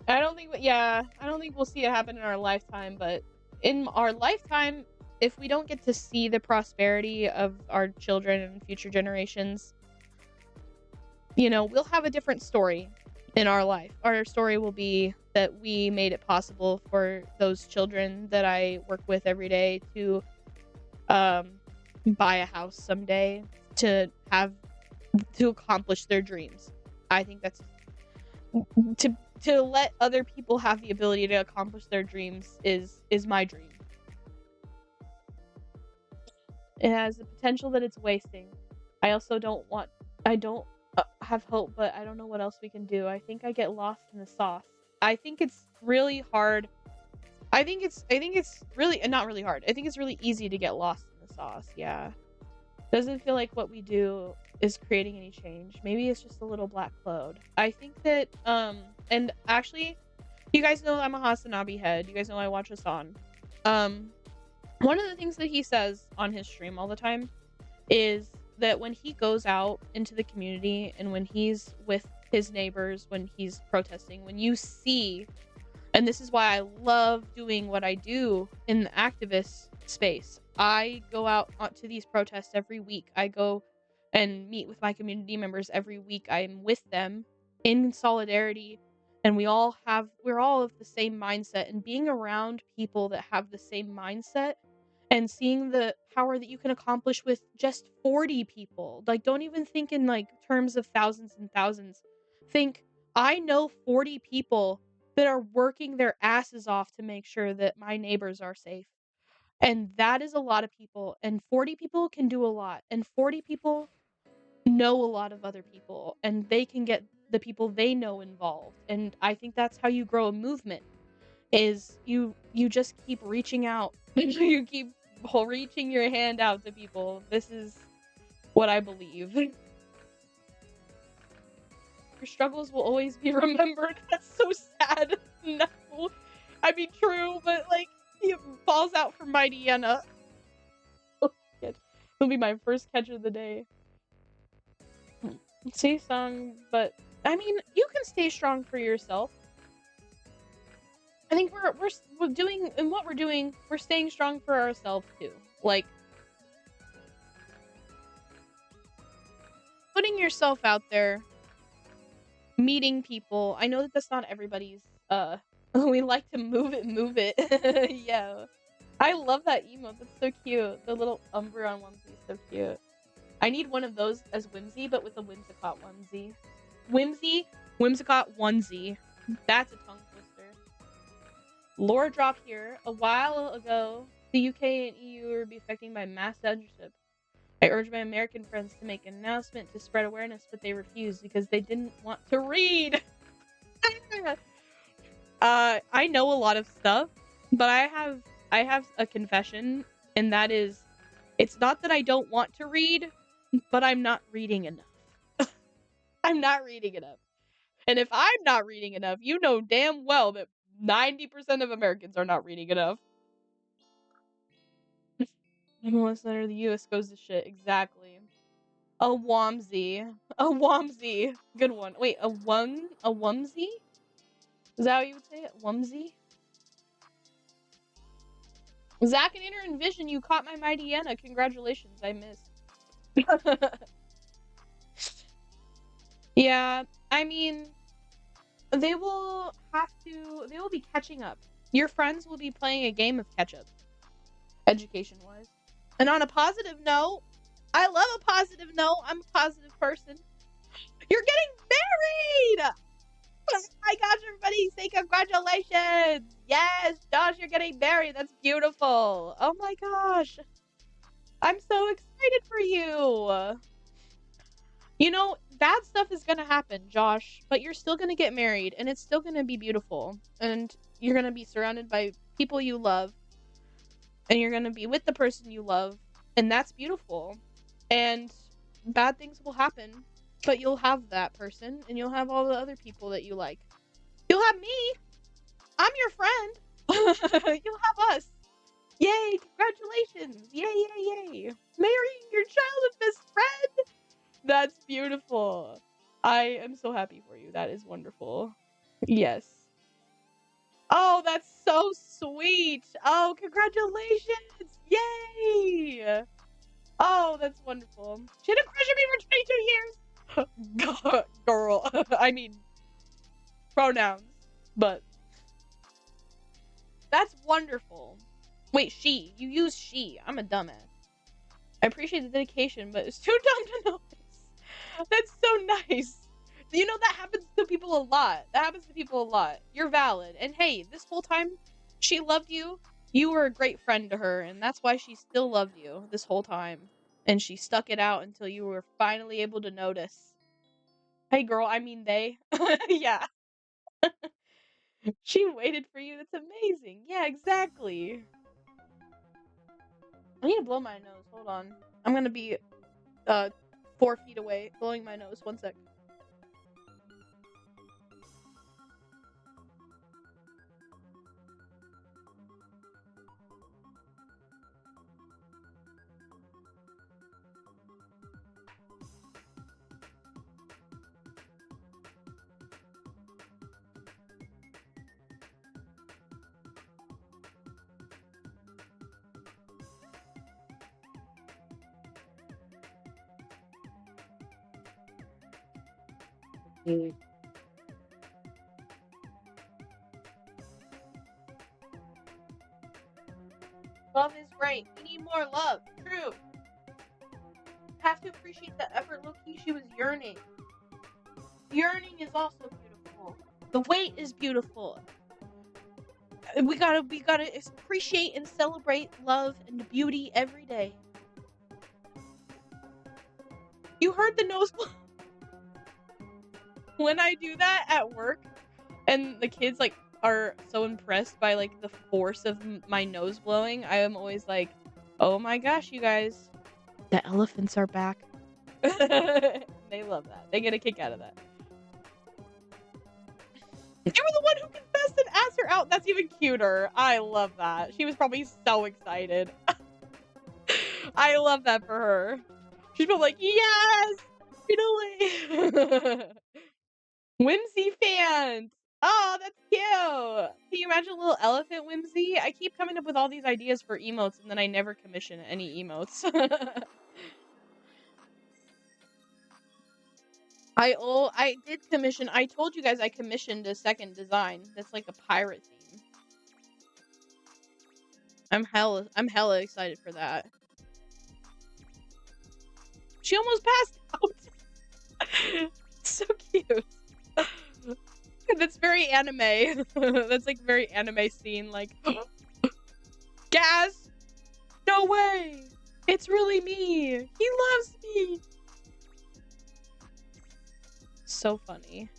[SPEAKER 1] I don't think we'll see it happen in our lifetime, but in our lifetime, if we don't get to see the prosperity of our children and future generations, we'll have a different story in our life. Our story will be that we made it possible for those children that I work with every day to buy a house someday, to accomplish their dreams. I think that's to let other people have the ability to accomplish their dreams is my dream. It has the potential that it's wasting. I also don't have hope, but I don't know what else we can do. I think I get lost in the sauce. I think it's really hard. I think it's really not really hard. I think it's really easy to get lost in the sauce. Yeah. Doesn't feel like what we do is creating any change. Maybe it's just a little black cloud. I think that and actually you guys know I'm a Hasanabi head. You guys know I watch Hasan. One of the things that he says on his stream all the time is that when he goes out into the community and when he's with his neighbors, when he's protesting, when you see, and this is why I love doing what I do in the activist space. I go out to these protests every week. I go and meet with my community members every week. I'm with them in solidarity, and we're all of the same mindset, and being around people that have the same mindset and seeing the power that you can accomplish with just 40 people. Like, don't even think in like terms of thousands and thousands. Think, I know 40 people that are working their asses off to make sure that my neighbors are safe. And that is a lot of people. And 40 people can do a lot. And 40 people know a lot of other people. And they can get the people they know involved. And I think that's how you grow a movement. Is you just keep reaching out. You keep reaching your hand out to people. This is what I believe. Your struggles will always be remembered. That's so sad. No. I mean, true, but like, he falls out for Mighty Yenna. It'll be my first catch of the day. Stay strong, but I mean, you can stay strong for yourself. I think we're doing, and what we're doing, we're staying strong for ourselves too. Like, putting yourself out there, meeting people. I know that that's not everybody's we like to move it. Yeah. I love that emote. That's so cute. The little Umbra on Whimzee is so cute. I need one of those as Whimzee, but with a Whimsicott onesie. Whimsicott onesie. That's a tongue twister. Lore drop here. A while ago, the UK and EU will be affected by mass censorship. I urged my American friends to make an announcement to spread awareness, but they refused because they didn't want to read. I know a lot of stuff, but I have a confession, and that is, it's not that I don't want to read, but I'm not reading enough. I'm not reading enough. And if I'm not reading enough, you know damn well that 90% of Americans are not reading enough. Everyone under the US goes to shit. Exactly. A Whimzee. A Whimzee. Good one. Wait, a Whimzee? Is that how you would say it? Whimzee? Zach and Inner and Vision, you caught my Mighty Yenna. Congratulations, I missed. Yeah, I mean, they will be catching up. Your friends will be playing a game of catch up, education-wise. And on a positive note, I love a positive note. I'm a positive person. You're getting married! Oh my gosh, everybody, say congratulations! Yes, Josh, you're getting married. That's beautiful. Oh my gosh. I'm so excited for you. You know, bad stuff is gonna happen, Josh, but you're still gonna get married, and it's still gonna be beautiful. And you're gonna be surrounded by people you love, and you're gonna be with the person you love, and that's beautiful. And bad things will happen, but you'll have that person, and you'll have all the other people that you like. You'll have me. I'm your friend. You'll have us. Yay, congratulations. Yay, yay, yay. Marrying your childhood best friend. That's beautiful. I am so happy for you. That is wonderful. Yes. Oh, that's so sweet. Oh, congratulations. Yay. Oh, that's wonderful. She had a crush on me for 22 years. Girl. I mean, pronouns. But that's wonderful. Wait, she. You use she. I'm a dumbass. I appreciate the dedication, but it's too dumb to notice. That's so nice. You know, that happens to people a lot. You're valid. And hey, this whole time, she loved you. You were a great friend to her, and that's why she still loved you this whole time. And she stuck it out until you were finally able to notice. Hey, girl, I mean they. Yeah. She waited for you. That's amazing. Yeah, exactly. I need to blow my nose. Hold on. I'm gonna be 4 feet away, blowing my nose. One sec. Love is great. We need more love. True. Have to appreciate the effort. Low-key, she was yearning. Yearning is also beautiful. The wait is beautiful. We gotta appreciate and celebrate love and beauty every day. You heard the nose blow. When I do that at work, and the kids like are so impressed by like the force of my nose blowing, I am always like, "Oh my gosh, you guys, the elephants are back." They love that. They get a kick out of that. You were the one who confessed and asked her out. That's even cuter. I love that. She was probably so excited. I love that for her. She's probably like, yes! Finally! Whimzee fans! Oh, that's cute! Can you imagine a little elephant Whimzee? I keep coming up with all these ideas for emotes and then I never commission any emotes. I did commission. I told you guys I commissioned a second design. That's like a pirate theme. I'm hella excited for that. She almost passed out. So cute. That's very anime. That's like very anime scene. Like, Gaz, no way. It's really me. He loves me. So funny.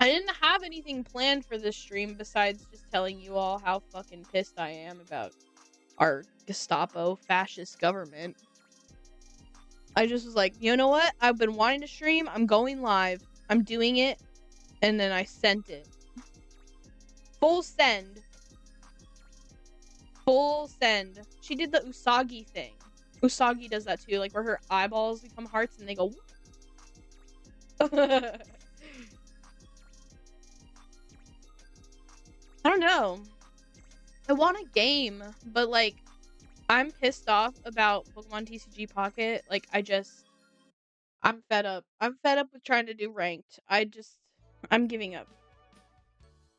[SPEAKER 1] I didn't have anything planned for this stream besides just telling you all how fucking pissed I am about our Gestapo fascist government. I just was like, you know what? I've been wanting to stream. I'm going live. I'm doing it. And then I sent it. Full send. Full send. She did the Usagi thing. Usagi does that too, like where her eyeballs become hearts and they go. I don't know. I want a game, but like, I'm pissed off about Pokemon TCG Pocket. Like, I'm fed up. I'm fed up with trying to do ranked. I'm giving up.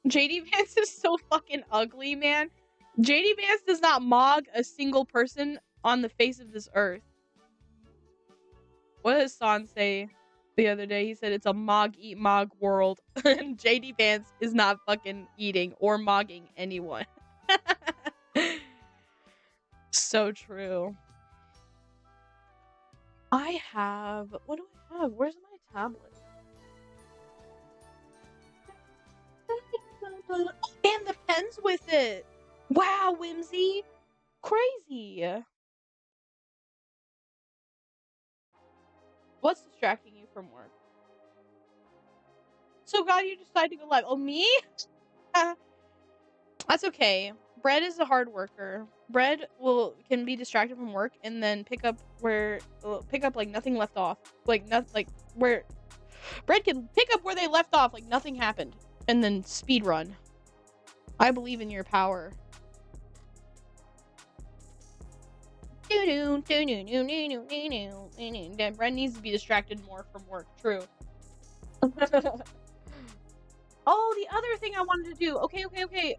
[SPEAKER 1] JD Vance is so fucking ugly, man. JD Vance does not mog a single person on the face of this earth. What does San say the other day? He said it's a mog eat mog world. And JD Vance is not fucking eating or mogging anyone. So true. What do I have? Where's my tablet? And the pen's with it. Wow, Whimzee. Crazy. What's distracting you from work? So glad you decided to go live. Oh, me? That's okay. Bread is a hard worker. Bread can be distracted from work and then pick up like nothing left off. Like where Bread can pick up where they left off like nothing happened and then speed run. I believe in your power. Bread needs to be distracted more from work. True. Oh, the other thing I wanted to do. Okay.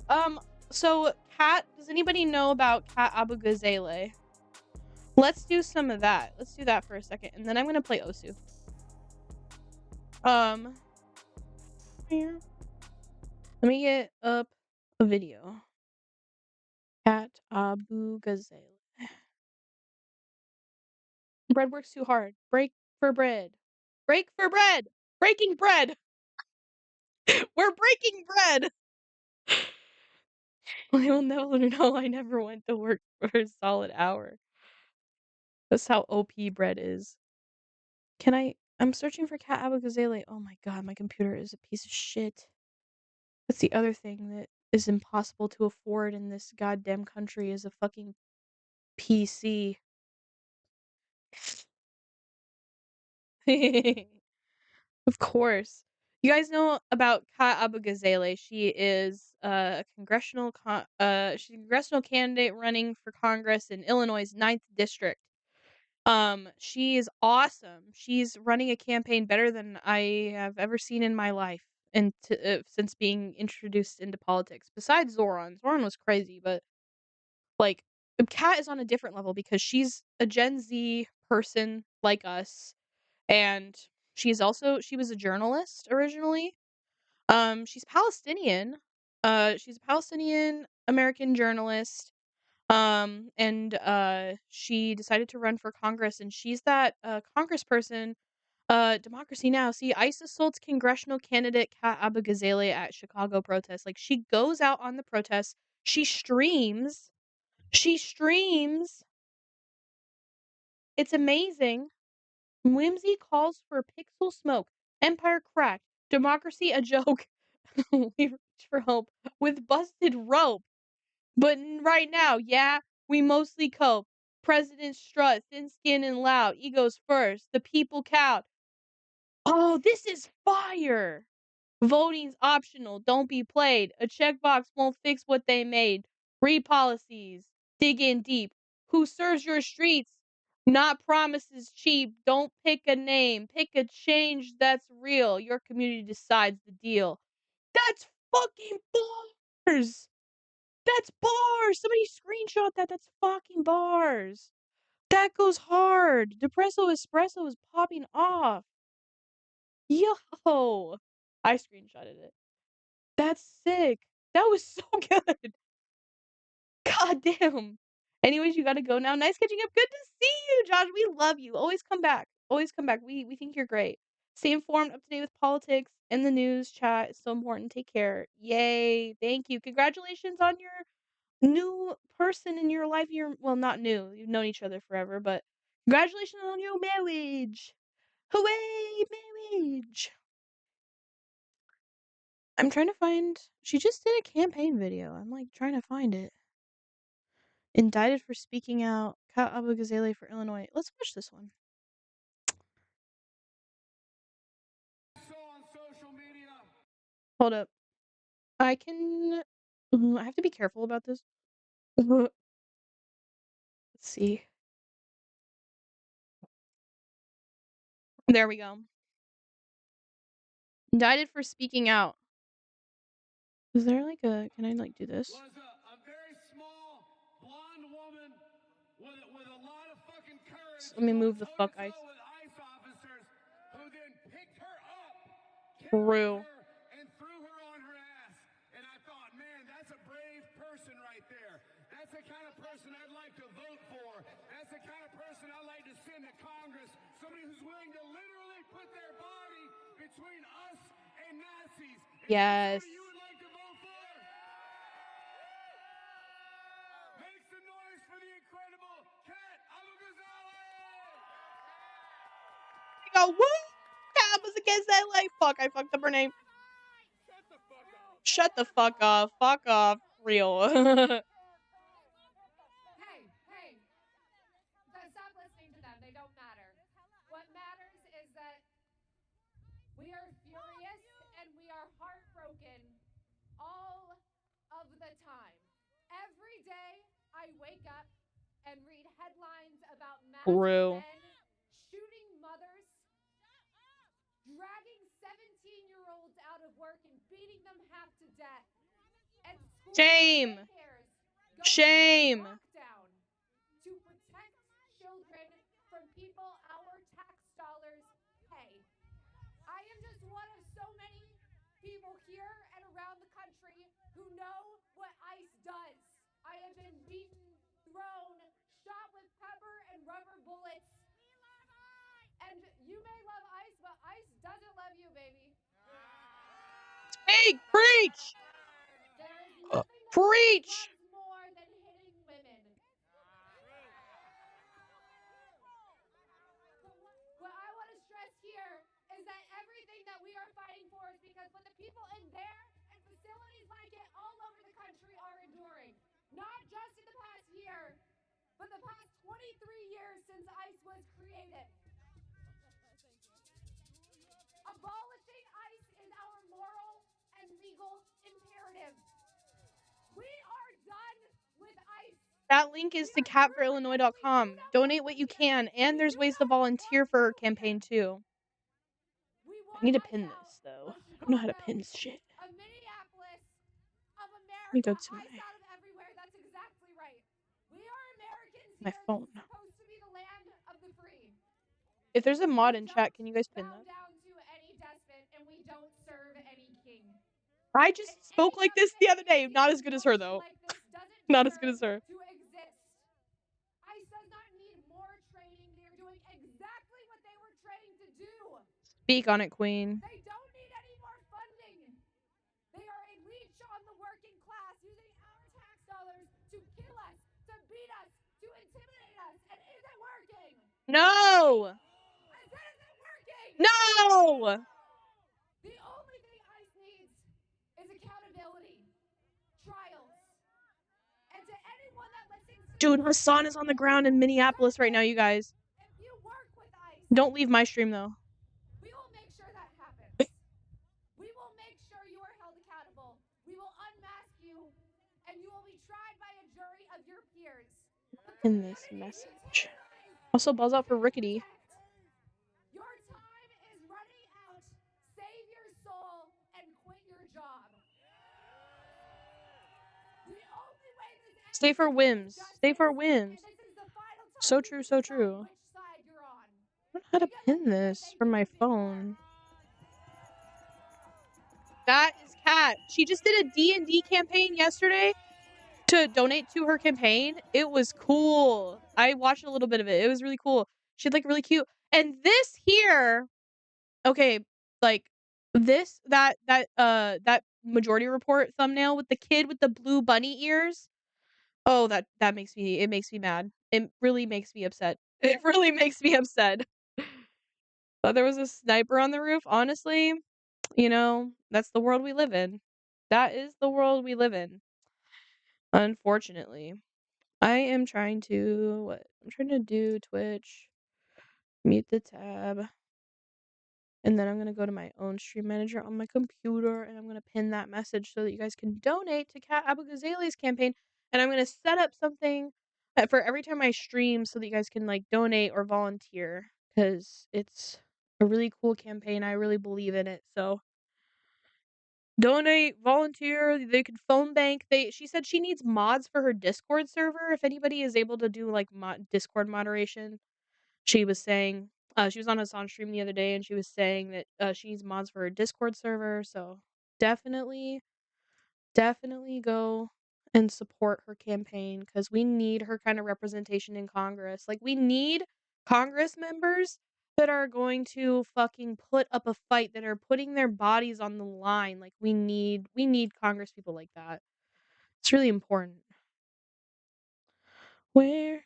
[SPEAKER 1] So Cat, does anybody know about Cat Abu Ghazale? Let's do some of that. Let's do that for a second, and then I'm gonna play Osu. Here. Let me get up a video. Cat Abu Ghazale. Bread works too hard. Break for bread. Break for bread. Breaking bread. We're breaking bread. I will never know. I never went to work for a solid hour. That's how OP bread is. I'm searching for Cat Abogazole. Oh my god, my computer is a piece of shit. That's the other thing that is impossible to afford in this goddamn country is a fucking PC. Of course. You guys know about Kat Abogazale. She is she's a congressional candidate running for Congress in Illinois' 9th district. She is awesome. She's running a campaign better than I have ever seen in my life and since being introduced into politics. Besides Zoran. Zoran was crazy, but like Kat is on a different level because she's a Gen Z person like us, and she was a journalist originally. She's Palestinian. She's a Palestinian American journalist. And she decided to run for Congress, and she's that congressperson. Democracy Now! See, ICE assaults congressional candidate Kat Abogazale at Chicago protests. Like, she goes out on the protests. She streams. She streams. It's amazing. Whimsy calls for pixel smoke. Empire cracked. Democracy a joke. We reach for hope with busted rope. But right now, yeah, we mostly cope. President strut, thin skin and loud. Egos first. The people count. Oh, this is fire. Voting's optional. Don't be played. A checkbox won't fix what they made. Read policies. Dig in deep. Who serves your streets? Not promises cheap. Don't pick a name. Pick a change that's real. Your community decides the deal. That's fucking bars. That's bars. Somebody screenshot that. That's fucking bars. That goes hard. Depresso Espresso is popping off. Yo. I screenshotted it. That's sick. That was so good. God damn. Anyways, you gotta go now. Nice catching up. Good to see you, Josh. We love you. Always come back. Always come back. We think you're great. Stay informed, up to date with politics and the news. Chat is so important. Take care. Yay. Thank you. Congratulations on your new person in your life. Well, not new. You've known each other forever, but congratulations on your marriage. Hooray, marriage. I'm trying to find. She just did a campaign video. I'm like trying to find it. Indicted for speaking out. Kat Abogazale for Illinois. Let's watch this one. Hold up. I can. I have to be careful about this. Let's see. There we go. Indicted for speaking out. Is there like a? Can I like do this?
[SPEAKER 2] Was a very small blonde woman with a lot of fucking courage.
[SPEAKER 1] Let me move the fuck ice.
[SPEAKER 2] With ICE officers who then picked her up,
[SPEAKER 1] True.
[SPEAKER 2] her, and threw her on her ass. And I thought, man, that's a brave person right there. That's the kind of person I'd like to vote for. That's the kind of person I'd like to send to Congress. Somebody who's willing to literally put their body between us and Nazis.
[SPEAKER 1] Yes.
[SPEAKER 2] You would like to vote for? Make some noise for the incredible Kat Abogazale!
[SPEAKER 1] Go, woo! Kat was against that like fuck. I fucked up her name. Shut the fuck off. Fuck off. Real.
[SPEAKER 3] Hey, stop listening to them. They don't matter. What matters is that we are furious and we are heartbroken all of the time. Every day I wake up and read headlines about masked men shooting mothers, dragging 17-year-olds out of work and beating them half to death. And
[SPEAKER 1] Shame. Shame.
[SPEAKER 3] Lockdown to protect children from people our tax dollars pay. I am just one of so many people here and around the country who know what ICE does. I have been beaten, thrown, shot with pepper and rubber bullets. And you may love ICE, but
[SPEAKER 1] Hey, preach!
[SPEAKER 3] There is nothing that
[SPEAKER 1] Preach!
[SPEAKER 3] loves more than hitting women. What I want to stress here is that everything that we are fighting for is because what the people in there and facilities like it all over the country are enduring. Not just in the past year, but the past 23 years since ICE was created. Abolishing ICE is our moral and legal imperative. We are done with ICE.
[SPEAKER 1] That link is to catforillinois.com. Donate what you can, and there's ways to volunteer for her campaign too. I need to pin this though. I don't know how to pin shit.
[SPEAKER 3] Of Minneapolis, of America,
[SPEAKER 1] Let me go to
[SPEAKER 3] ICE out of everywhere. That's exactly right. We are Americans
[SPEAKER 1] my
[SPEAKER 3] here.
[SPEAKER 1] phone.
[SPEAKER 3] This is supposed to be the land of the free.
[SPEAKER 1] If there's a mod in chat, can you guys pin
[SPEAKER 3] Bow
[SPEAKER 1] that?
[SPEAKER 3] down to any despot, and we don't serve any king.
[SPEAKER 1] I just spoke like this the other day. Not as good as her though.
[SPEAKER 3] Like this doesn't
[SPEAKER 1] Not as good as her.
[SPEAKER 3] to exist. ICE does not need more training. They are doing exactly what they were trained to do.
[SPEAKER 1] Speak on it, Queen.
[SPEAKER 3] They don't need any more funding. They are a leech on the working class, using our tax dollars to kill us, to beat us, to intimidate us. And is it working?
[SPEAKER 1] No!
[SPEAKER 3] I said, is it working?
[SPEAKER 1] No!
[SPEAKER 3] The only thing ICE needs is accountability, trials. And to anyone that listens to
[SPEAKER 1] Dude, Hassan is on the ground in Minneapolis right now, you guys.
[SPEAKER 3] if you work with ICE,
[SPEAKER 1] don't leave my stream though.
[SPEAKER 3] We will make sure that happens. We will make sure you are held accountable. We will unmask you, and you will be tried by a jury of your peers.
[SPEAKER 1] In this message. Also, balls out for Rickety.
[SPEAKER 3] Your time is running out. Save your soul and quit your job. The only way this ends
[SPEAKER 1] Stay for
[SPEAKER 3] is
[SPEAKER 1] Whims.
[SPEAKER 3] justice,
[SPEAKER 1] Stay for Whims.
[SPEAKER 3] and this is the final time
[SPEAKER 1] So
[SPEAKER 3] you
[SPEAKER 1] true,
[SPEAKER 3] can
[SPEAKER 1] so
[SPEAKER 3] decide
[SPEAKER 1] true.
[SPEAKER 3] which side you're on.
[SPEAKER 1] I don't know how to pin this from my phone. That is Kat. She just did a D&D campaign yesterday to donate to her campaign. It was cool. I watched a little bit of it. It was really cool. She had like really cute. And this here, okay, like this that Majority Report thumbnail with the kid with the blue bunny ears. Oh, that makes me mad. It really makes me upset. It really makes me upset. But there was a sniper on the roof. Honestly, you know, that's the world we live in. That is the world we live in. Unfortunately. I am trying to I'm trying to do Twitch. Mute the tab. And then I'm going to go to my own stream manager on my computer and I'm going to pin that message so that you guys can donate to Kat Abu-Ghazali's campaign. And I'm going to set up something for every time I stream so that you guys can like donate or volunteer because it's a really cool campaign. I really believe in it. So donate, volunteer. They could phone bank. She said she needs mods for her Discord server. If anybody is able to do like Discord moderation, she was saying she was on Hassan's stream the other day and she was saying that she needs mods for her Discord server. So definitely go and support her campaign because we need her kind of representation in Congress. Like we need Congress members that are going to fucking put up a fight, that are putting their bodies on the line. Like we need Congress people like that. It's really important. Where?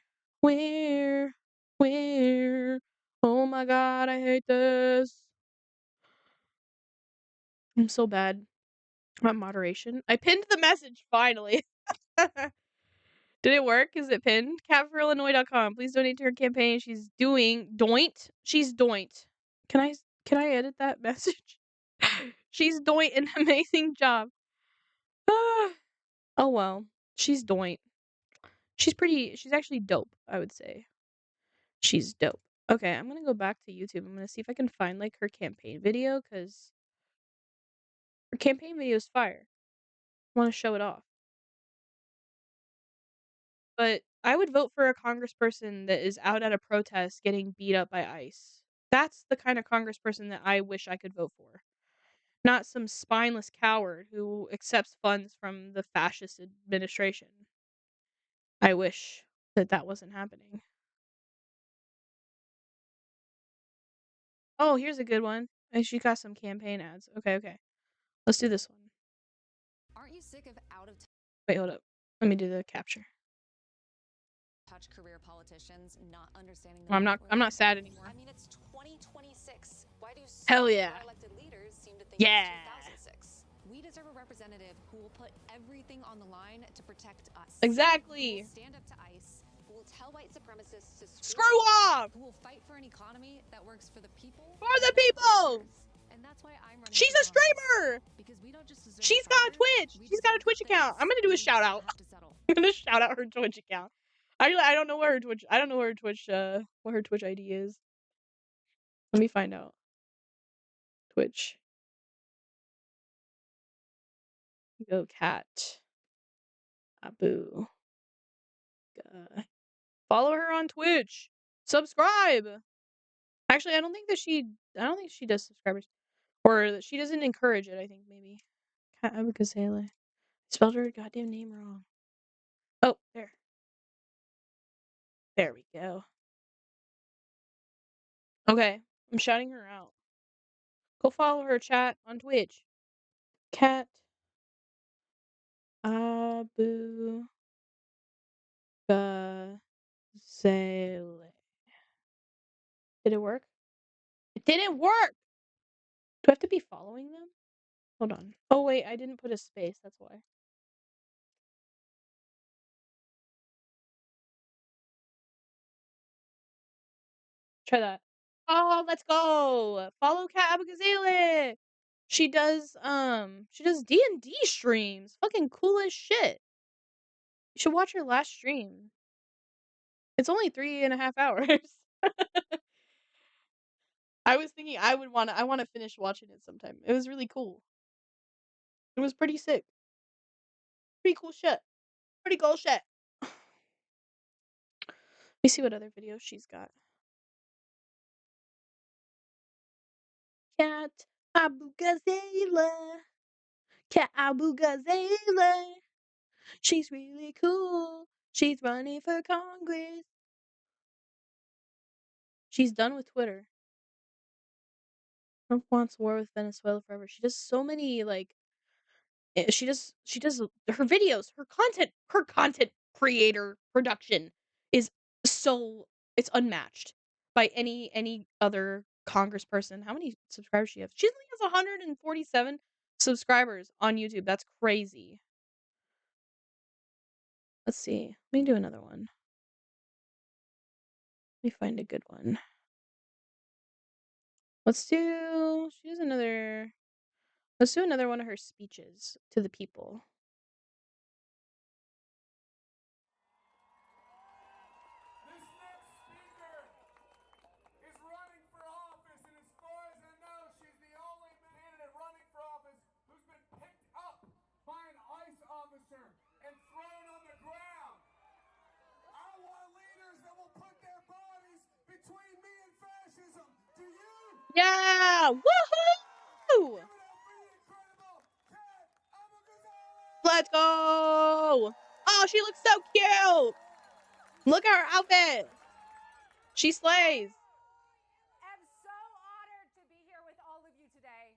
[SPEAKER 1] Oh my god, I hate this. I'm so bad at moderation. I pinned the message finally. Did it work? Is it pinned? Catforillinois.com. Please donate to her campaign. She's doing doint. She's doint. Can I edit that message? She's doing an amazing job. Oh well. She's doint. She's actually dope, I would say. She's dope. Okay, I'm gonna go back to YouTube. I'm gonna see if I can find like her campaign video because her campaign video is fire. I want to show it off. But I would vote for a congressperson that is out at a protest getting beat up by ICE. That's the kind of congressperson that I wish I could vote for. Not some spineless coward who accepts funds from the fascist administration. I wish that wasn't happening. Oh, here's a good one. And she got some campaign ads. Okay. Let's do this one.
[SPEAKER 4] sick of out of
[SPEAKER 1] Wait, hold up. Let me do the capture.
[SPEAKER 4] touch career politicians not understanding the
[SPEAKER 1] I'm not sad anymore.
[SPEAKER 4] I mean, it's 2026. Why do so
[SPEAKER 1] Hell
[SPEAKER 4] many
[SPEAKER 1] yeah.
[SPEAKER 4] of our elected leaders seem to think
[SPEAKER 1] Yeah.
[SPEAKER 4] it's 2006? We deserve a representative who will put everything on the line to protect us.
[SPEAKER 1] Exactly.
[SPEAKER 4] Who will stand up to ICE, who will tell white supremacists to
[SPEAKER 1] Screw off!
[SPEAKER 4] who will fight for an economy that works for the people.
[SPEAKER 1] For the people!
[SPEAKER 4] And that's why I'm running.
[SPEAKER 1] She's a streamer!
[SPEAKER 4] Because we don't just deserve
[SPEAKER 1] She's got a Twitch! She's got a Twitch account. I'm gonna do a shout out. I'm gonna shout out her Twitch account. I don't know where her Twitch what her Twitch ID is. Let me find out. Twitch. Go cat. Abu. Follow her on Twitch. Subscribe. Actually, I don't think she does subscribers. Or that she doesn't encourage it, I think maybe. Cat Abu Gazela. Spelled her goddamn name wrong. Oh, there. There we go. Okay, I'm shouting her out. Go follow her, chat, on Twitch. Cat Abu Gazele. Did it work? It didn't work! Do I have to be following them? Hold on. Oh, wait, I didn't put a space, that's why. Try that. Oh, let's go! Follow Cat Abugazile! She does D&D streams. Fucking cool as shit. You should watch her last stream. It's only 3.5 hours. I was thinking I wanna finish watching it sometime. It was really cool. It was pretty sick. Pretty cool shit. Pretty cool shit. Let me see what other videos she's got. Cat Abugazela. Cat Abugazela. She's really cool. She's running for Congress. She's done with Twitter. Trump wants war with Venezuela forever. She does so many she does her videos, her content creator production is so it's unmatched by any other congressperson. How many subscribers she has? She only has 147 subscribers on YouTube. That's crazy. Let's see. Let me do another one. Let me find a good one. Let's do another one of her speeches to the people.
[SPEAKER 2] This next speaker is running for office, and as far as I know, she's the only candidate running for office who's been picked up by an ICE officer and thrown on the ground. I want leaders that will put their bodies between me and fascism. Do you?
[SPEAKER 1] Yeah! Woohoo! Let's go! Oh, she looks so cute! Look at her outfit! She slays!
[SPEAKER 3] I'm so honored to be here with all of you today.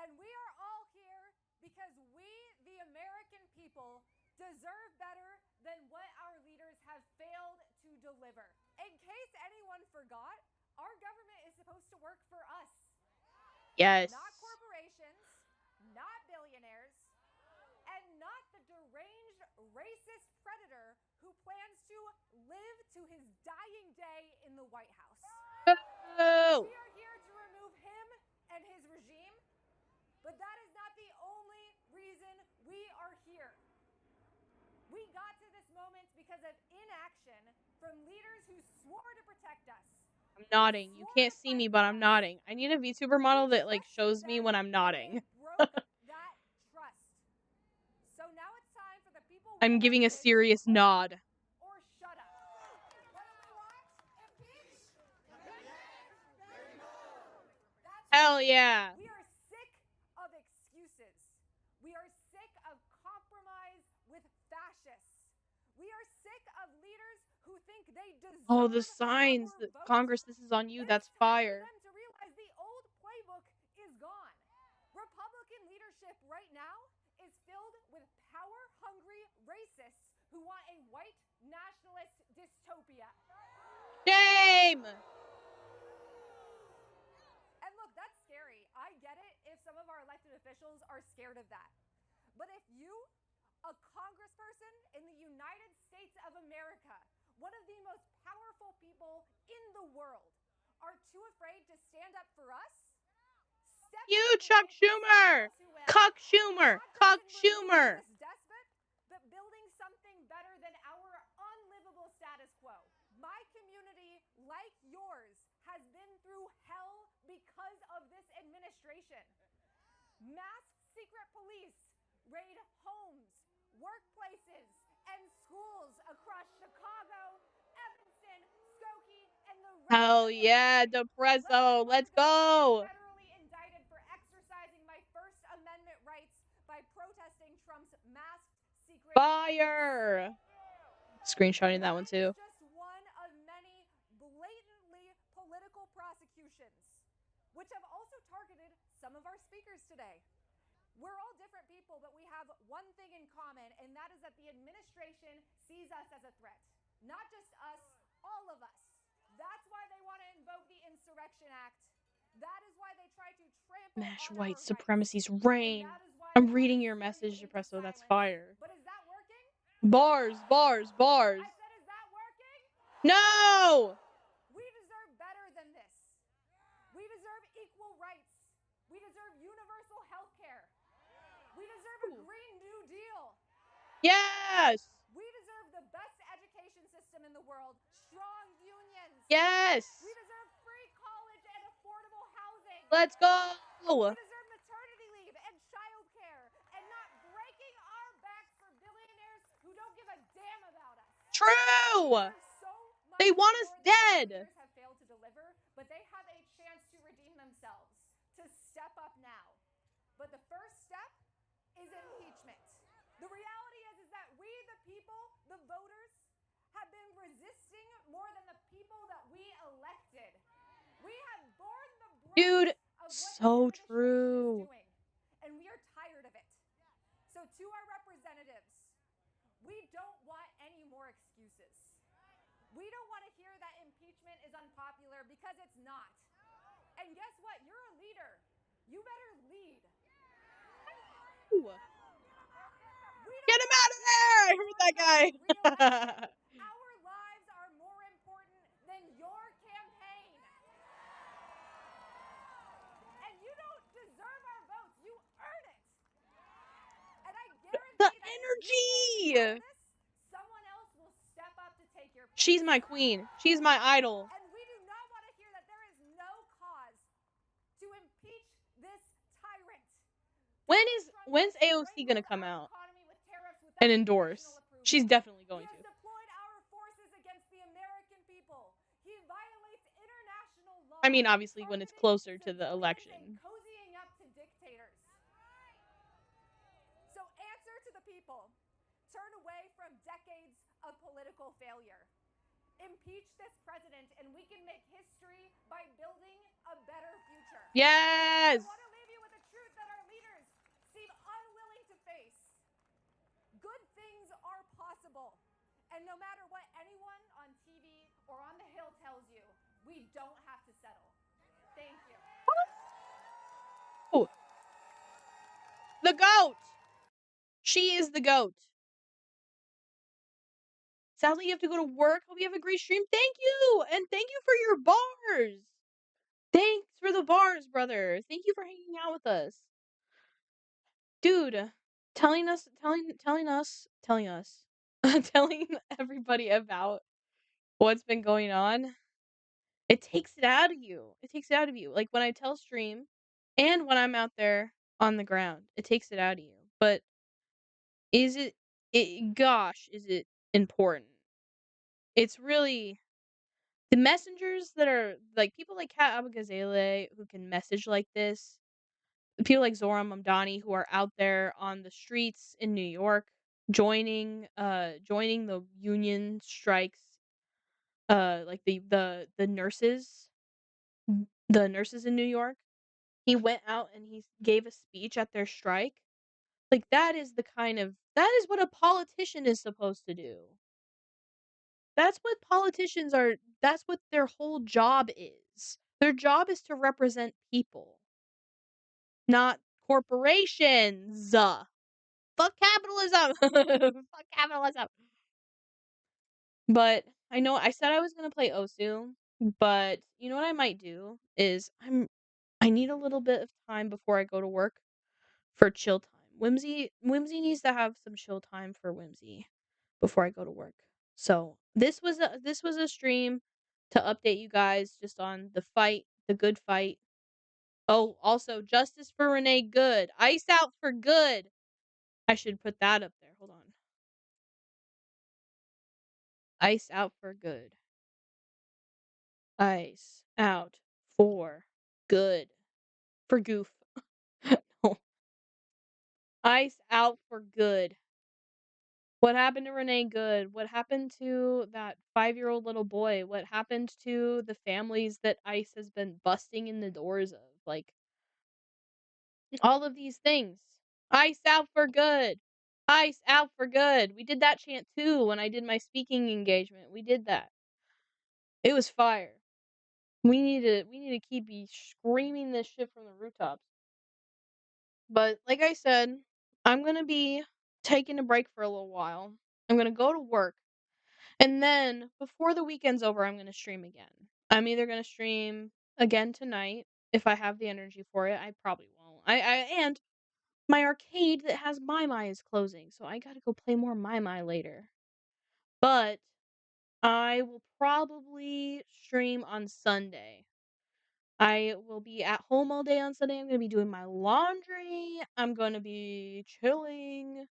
[SPEAKER 3] And we are all here because we, the American people, deserve better than what our leaders have failed to deliver. In case anyone forgot, our government is supposed to work for us.
[SPEAKER 1] Yes.
[SPEAKER 3] Not corporations, not billionaires, and not the deranged racist predator who plans to live to his dying day in the White House.
[SPEAKER 1] Oh.
[SPEAKER 3] We are here to remove him and his regime, but that is not the only reason we are here. We got to this moment because of inaction from leaders who swore to protect us.
[SPEAKER 1] I'm nodding. You can't see me, but I'm nodding. I need a VTuber model that shows me when I'm nodding.
[SPEAKER 3] Broke that trust. So now it's time for the people.
[SPEAKER 1] I'm giving a serious nod.
[SPEAKER 3] Or shut up. What do we want? Impeach.
[SPEAKER 1] Hell yeah.
[SPEAKER 3] We are sick of excuses. We are sick of compromise with fascists. We are sick of leaders who think they deserve.
[SPEAKER 1] Oh, the signs that Congress, this is on you. That's fire.
[SPEAKER 3] Them to realize the old playbook is gone. Republican leadership right now is filled with power-hungry racists who want a white nationalist dystopia.
[SPEAKER 1] Shame!
[SPEAKER 3] And look, that's scary. I get it if some of our elected officials are scared of that. But if you, a congressperson in the United States of America, one of the most powerful people in the world, are too afraid to stand up for us, step
[SPEAKER 1] You,
[SPEAKER 3] out of the
[SPEAKER 1] Chuck
[SPEAKER 3] way for
[SPEAKER 1] Schumer!
[SPEAKER 3] someone else who will.
[SPEAKER 1] Cuck Schumer!
[SPEAKER 3] Not just
[SPEAKER 1] Cuck
[SPEAKER 3] in removing
[SPEAKER 1] Schumer!
[SPEAKER 3] this despot, but building something better than our unlivable status quo. My community, like yours, has been through hell because of this administration. Masked secret police raid homes, workplaces, and schools across Chicago, Evanston, Skokie, and the rest
[SPEAKER 1] Hell
[SPEAKER 3] of the
[SPEAKER 1] yeah,
[SPEAKER 3] country.
[SPEAKER 1] Depresso, let's
[SPEAKER 3] I
[SPEAKER 1] go!
[SPEAKER 3] was federally indicted for exercising my First Amendment rights by protesting Trump's masked secret
[SPEAKER 1] Fire! Screenshotting that one too.
[SPEAKER 3] That is just one of many blatantly political prosecutions, which have also targeted some of our speakers today. We're all different people, but we have one thing in common, and that is that the administration sees us as a threat. Not just us, all of us. That's why they want to invoke the Insurrection Act. That is why they try to trample
[SPEAKER 1] Mash
[SPEAKER 3] on
[SPEAKER 1] white
[SPEAKER 3] our
[SPEAKER 1] supremacy's
[SPEAKER 3] rights.
[SPEAKER 1] reign.
[SPEAKER 3] And that is why
[SPEAKER 1] I'm
[SPEAKER 3] they
[SPEAKER 1] reading
[SPEAKER 3] want to
[SPEAKER 1] your
[SPEAKER 3] scare
[SPEAKER 1] message,
[SPEAKER 3] you into
[SPEAKER 1] Depresso, that's
[SPEAKER 3] silence.
[SPEAKER 1] fire.
[SPEAKER 3] But is that working?
[SPEAKER 1] Bars, bars, bars.
[SPEAKER 3] I said, is that working?
[SPEAKER 1] No!
[SPEAKER 3] We deserve better than this. We deserve equal rights. We deserve universal health care. We deserve a Green New Deal.
[SPEAKER 1] Yes!
[SPEAKER 3] We deserve the best education system in the world, strong unions.
[SPEAKER 1] Yes!
[SPEAKER 3] We deserve free college and affordable housing.
[SPEAKER 1] Let's go!
[SPEAKER 3] We deserve maternity leave and childcare and not breaking our backs for billionaires who don't give a damn about us.
[SPEAKER 1] True! They want us dead!
[SPEAKER 3] Leaders have failed to deliver, but they have a chance to redeem themselves, to step up now. But the first step is impeachment. The reality is that we, the people, the voters, have been resisting more than the people that we elected. We have borne the brunt
[SPEAKER 1] Dude,
[SPEAKER 3] of what
[SPEAKER 1] so
[SPEAKER 3] this administration
[SPEAKER 1] true.
[SPEAKER 3] is doing, and we are tired of it. So to our representatives, we don't want any more excuses. We don't want to hear that impeachment is unpopular because it's not. And guess what? You're a leader. You better lead.
[SPEAKER 1] Get him out of there! I heard that guy.
[SPEAKER 3] Our lives are more important than your campaign. And you don't deserve our votes. You earn it. And I guarantee
[SPEAKER 1] The
[SPEAKER 3] that if
[SPEAKER 1] energy!
[SPEAKER 3] you can't handle this, someone else will step up to take your place.
[SPEAKER 1] She's my queen. She's my idol.
[SPEAKER 3] And we do not want to hear that there is no cause to impeach this tyrant.
[SPEAKER 1] When's AOC gonna come out and endorse? She's definitely going to.
[SPEAKER 3] He has deployed our forces against the American people. He violates international law.
[SPEAKER 1] I mean, obviously, when it's closer to the election.
[SPEAKER 3] And cozying up to dictators. So answer to the people. Turn away from decades of political failure. Impeach this president, and we can make history by building a better future.
[SPEAKER 1] Yes!
[SPEAKER 3] I want to leave you with a truth that our leaders seem unwilling to face. Good things are possible. And no matter what anyone on TV or on the Hill tells you, we don't have to settle. Thank you.
[SPEAKER 1] Oh. The GOAT! She is the GOAT. Sadly, you have to go to work. Hope you have a great stream. Thank you! And thank you for your bars! Thanks for the bars, brother. Thank you for hanging out with us. Dude, telling everybody about what's been going on, it takes it out of you. It takes it out of you. Like when I tell stream and when I'm out there on the ground, it takes it out of you. But is it important? It's really the messengers that are like people like Kat Abou-Gazaleh who can message like this. People like Zohran Mamdani who are out there on the streets in New York joining the union strikes, like the nurses in New York. He went out and he gave a speech at their strike Like, that is what a politician is supposed to do. That's what politicians are that's what their whole job is. Their job is to represent people, not corporations. Fuck capitalism. Fuck capitalism. But I know I said I was gonna play Osu, but you know what I might do is I need a little bit of time before I go to work for chill time. Whimsy needs to have some chill time for Whimsy before I go to work. So this was a stream to update you guys just on the fight, the good fight. Oh, also justice for Renee Good. Ice out for good. I should put that up there. Hold on. Ice out for good. Ice out for good. For goof. No. Ice out for good. What happened to Renee Good? What happened to that 5-year-old little boy? What happened to the families that ICE has been busting in the doors of? Like, all of these things. ICE out for good. ICE out for good. We did that chant too when I did my speaking engagement. We did that. It was fire. We need to keep screaming this shit from the rooftops. But like I said, I'm gonna be taking a break for a little while. I'm gonna go to work. And then before the weekend's over, I'm gonna stream again. I'm either gonna stream again tonight if I have the energy for it. I probably won't. And my arcade that has My My is closing, so I gotta go play more My My later. But I will probably stream on Sunday. I will be at home all day on Sunday. I'm gonna be doing my laundry. I'm gonna be chilling,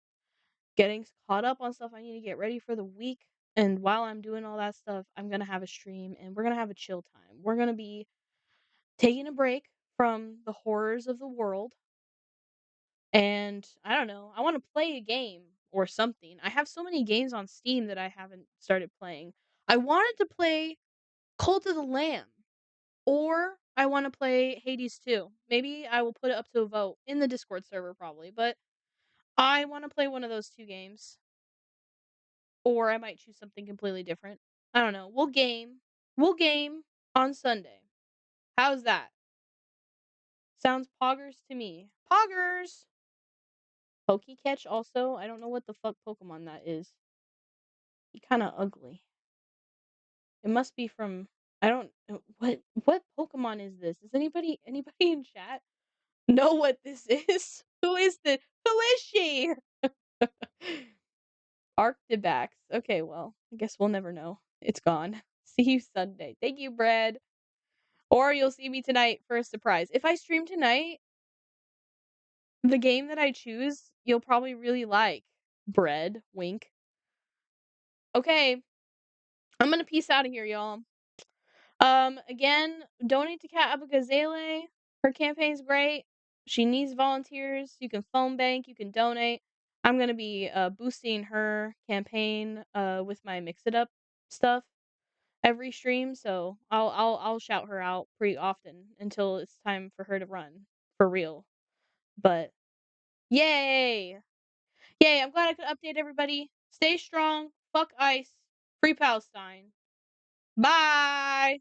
[SPEAKER 1] getting caught up on stuff I need to get ready for the week. And while I'm doing all that stuff, I'm gonna have a stream and we're gonna have a chill time. We're gonna be taking a break from the horrors of the world. And I don't know, I wanna play a game or something. I have so many games on Steam that I haven't started playing. I wanted to play Cult of the Lamb, or I wanna play Hades 2. Maybe I will put it up to a vote in the Discord server probably, but I wanna play one of those 2 games. Or I might choose something completely different. I don't know. We'll game. We'll game on Sunday. How's that? Sounds poggers to me. Poggers! Pokecatch also? I don't know what the fuck Pokemon that is. He kinda ugly. It must be from I don't what Pokemon is this? Does anybody in chat know what this is? Who is she? Arctibax. Okay, well, I guess we'll never know. It's gone. See you Sunday. Thank you, Brad. Or you'll see me tonight for a surprise. If I stream tonight, the game that I choose, you'll probably really like. Bread, wink. Okay, I'm gonna peace out of here, y'all. Again, donate to Cat Abugazele. Her campaign's great. She needs volunteers. You can phone bank, you can donate. I'm gonna be boosting her campaign with my Mix It Up stuff every stream, so I'll shout her out pretty often until it's time for her to run for real. But yay! Yay, I'm glad I could update everybody. Stay strong. Fuck ICE. Free Palestine. Bye!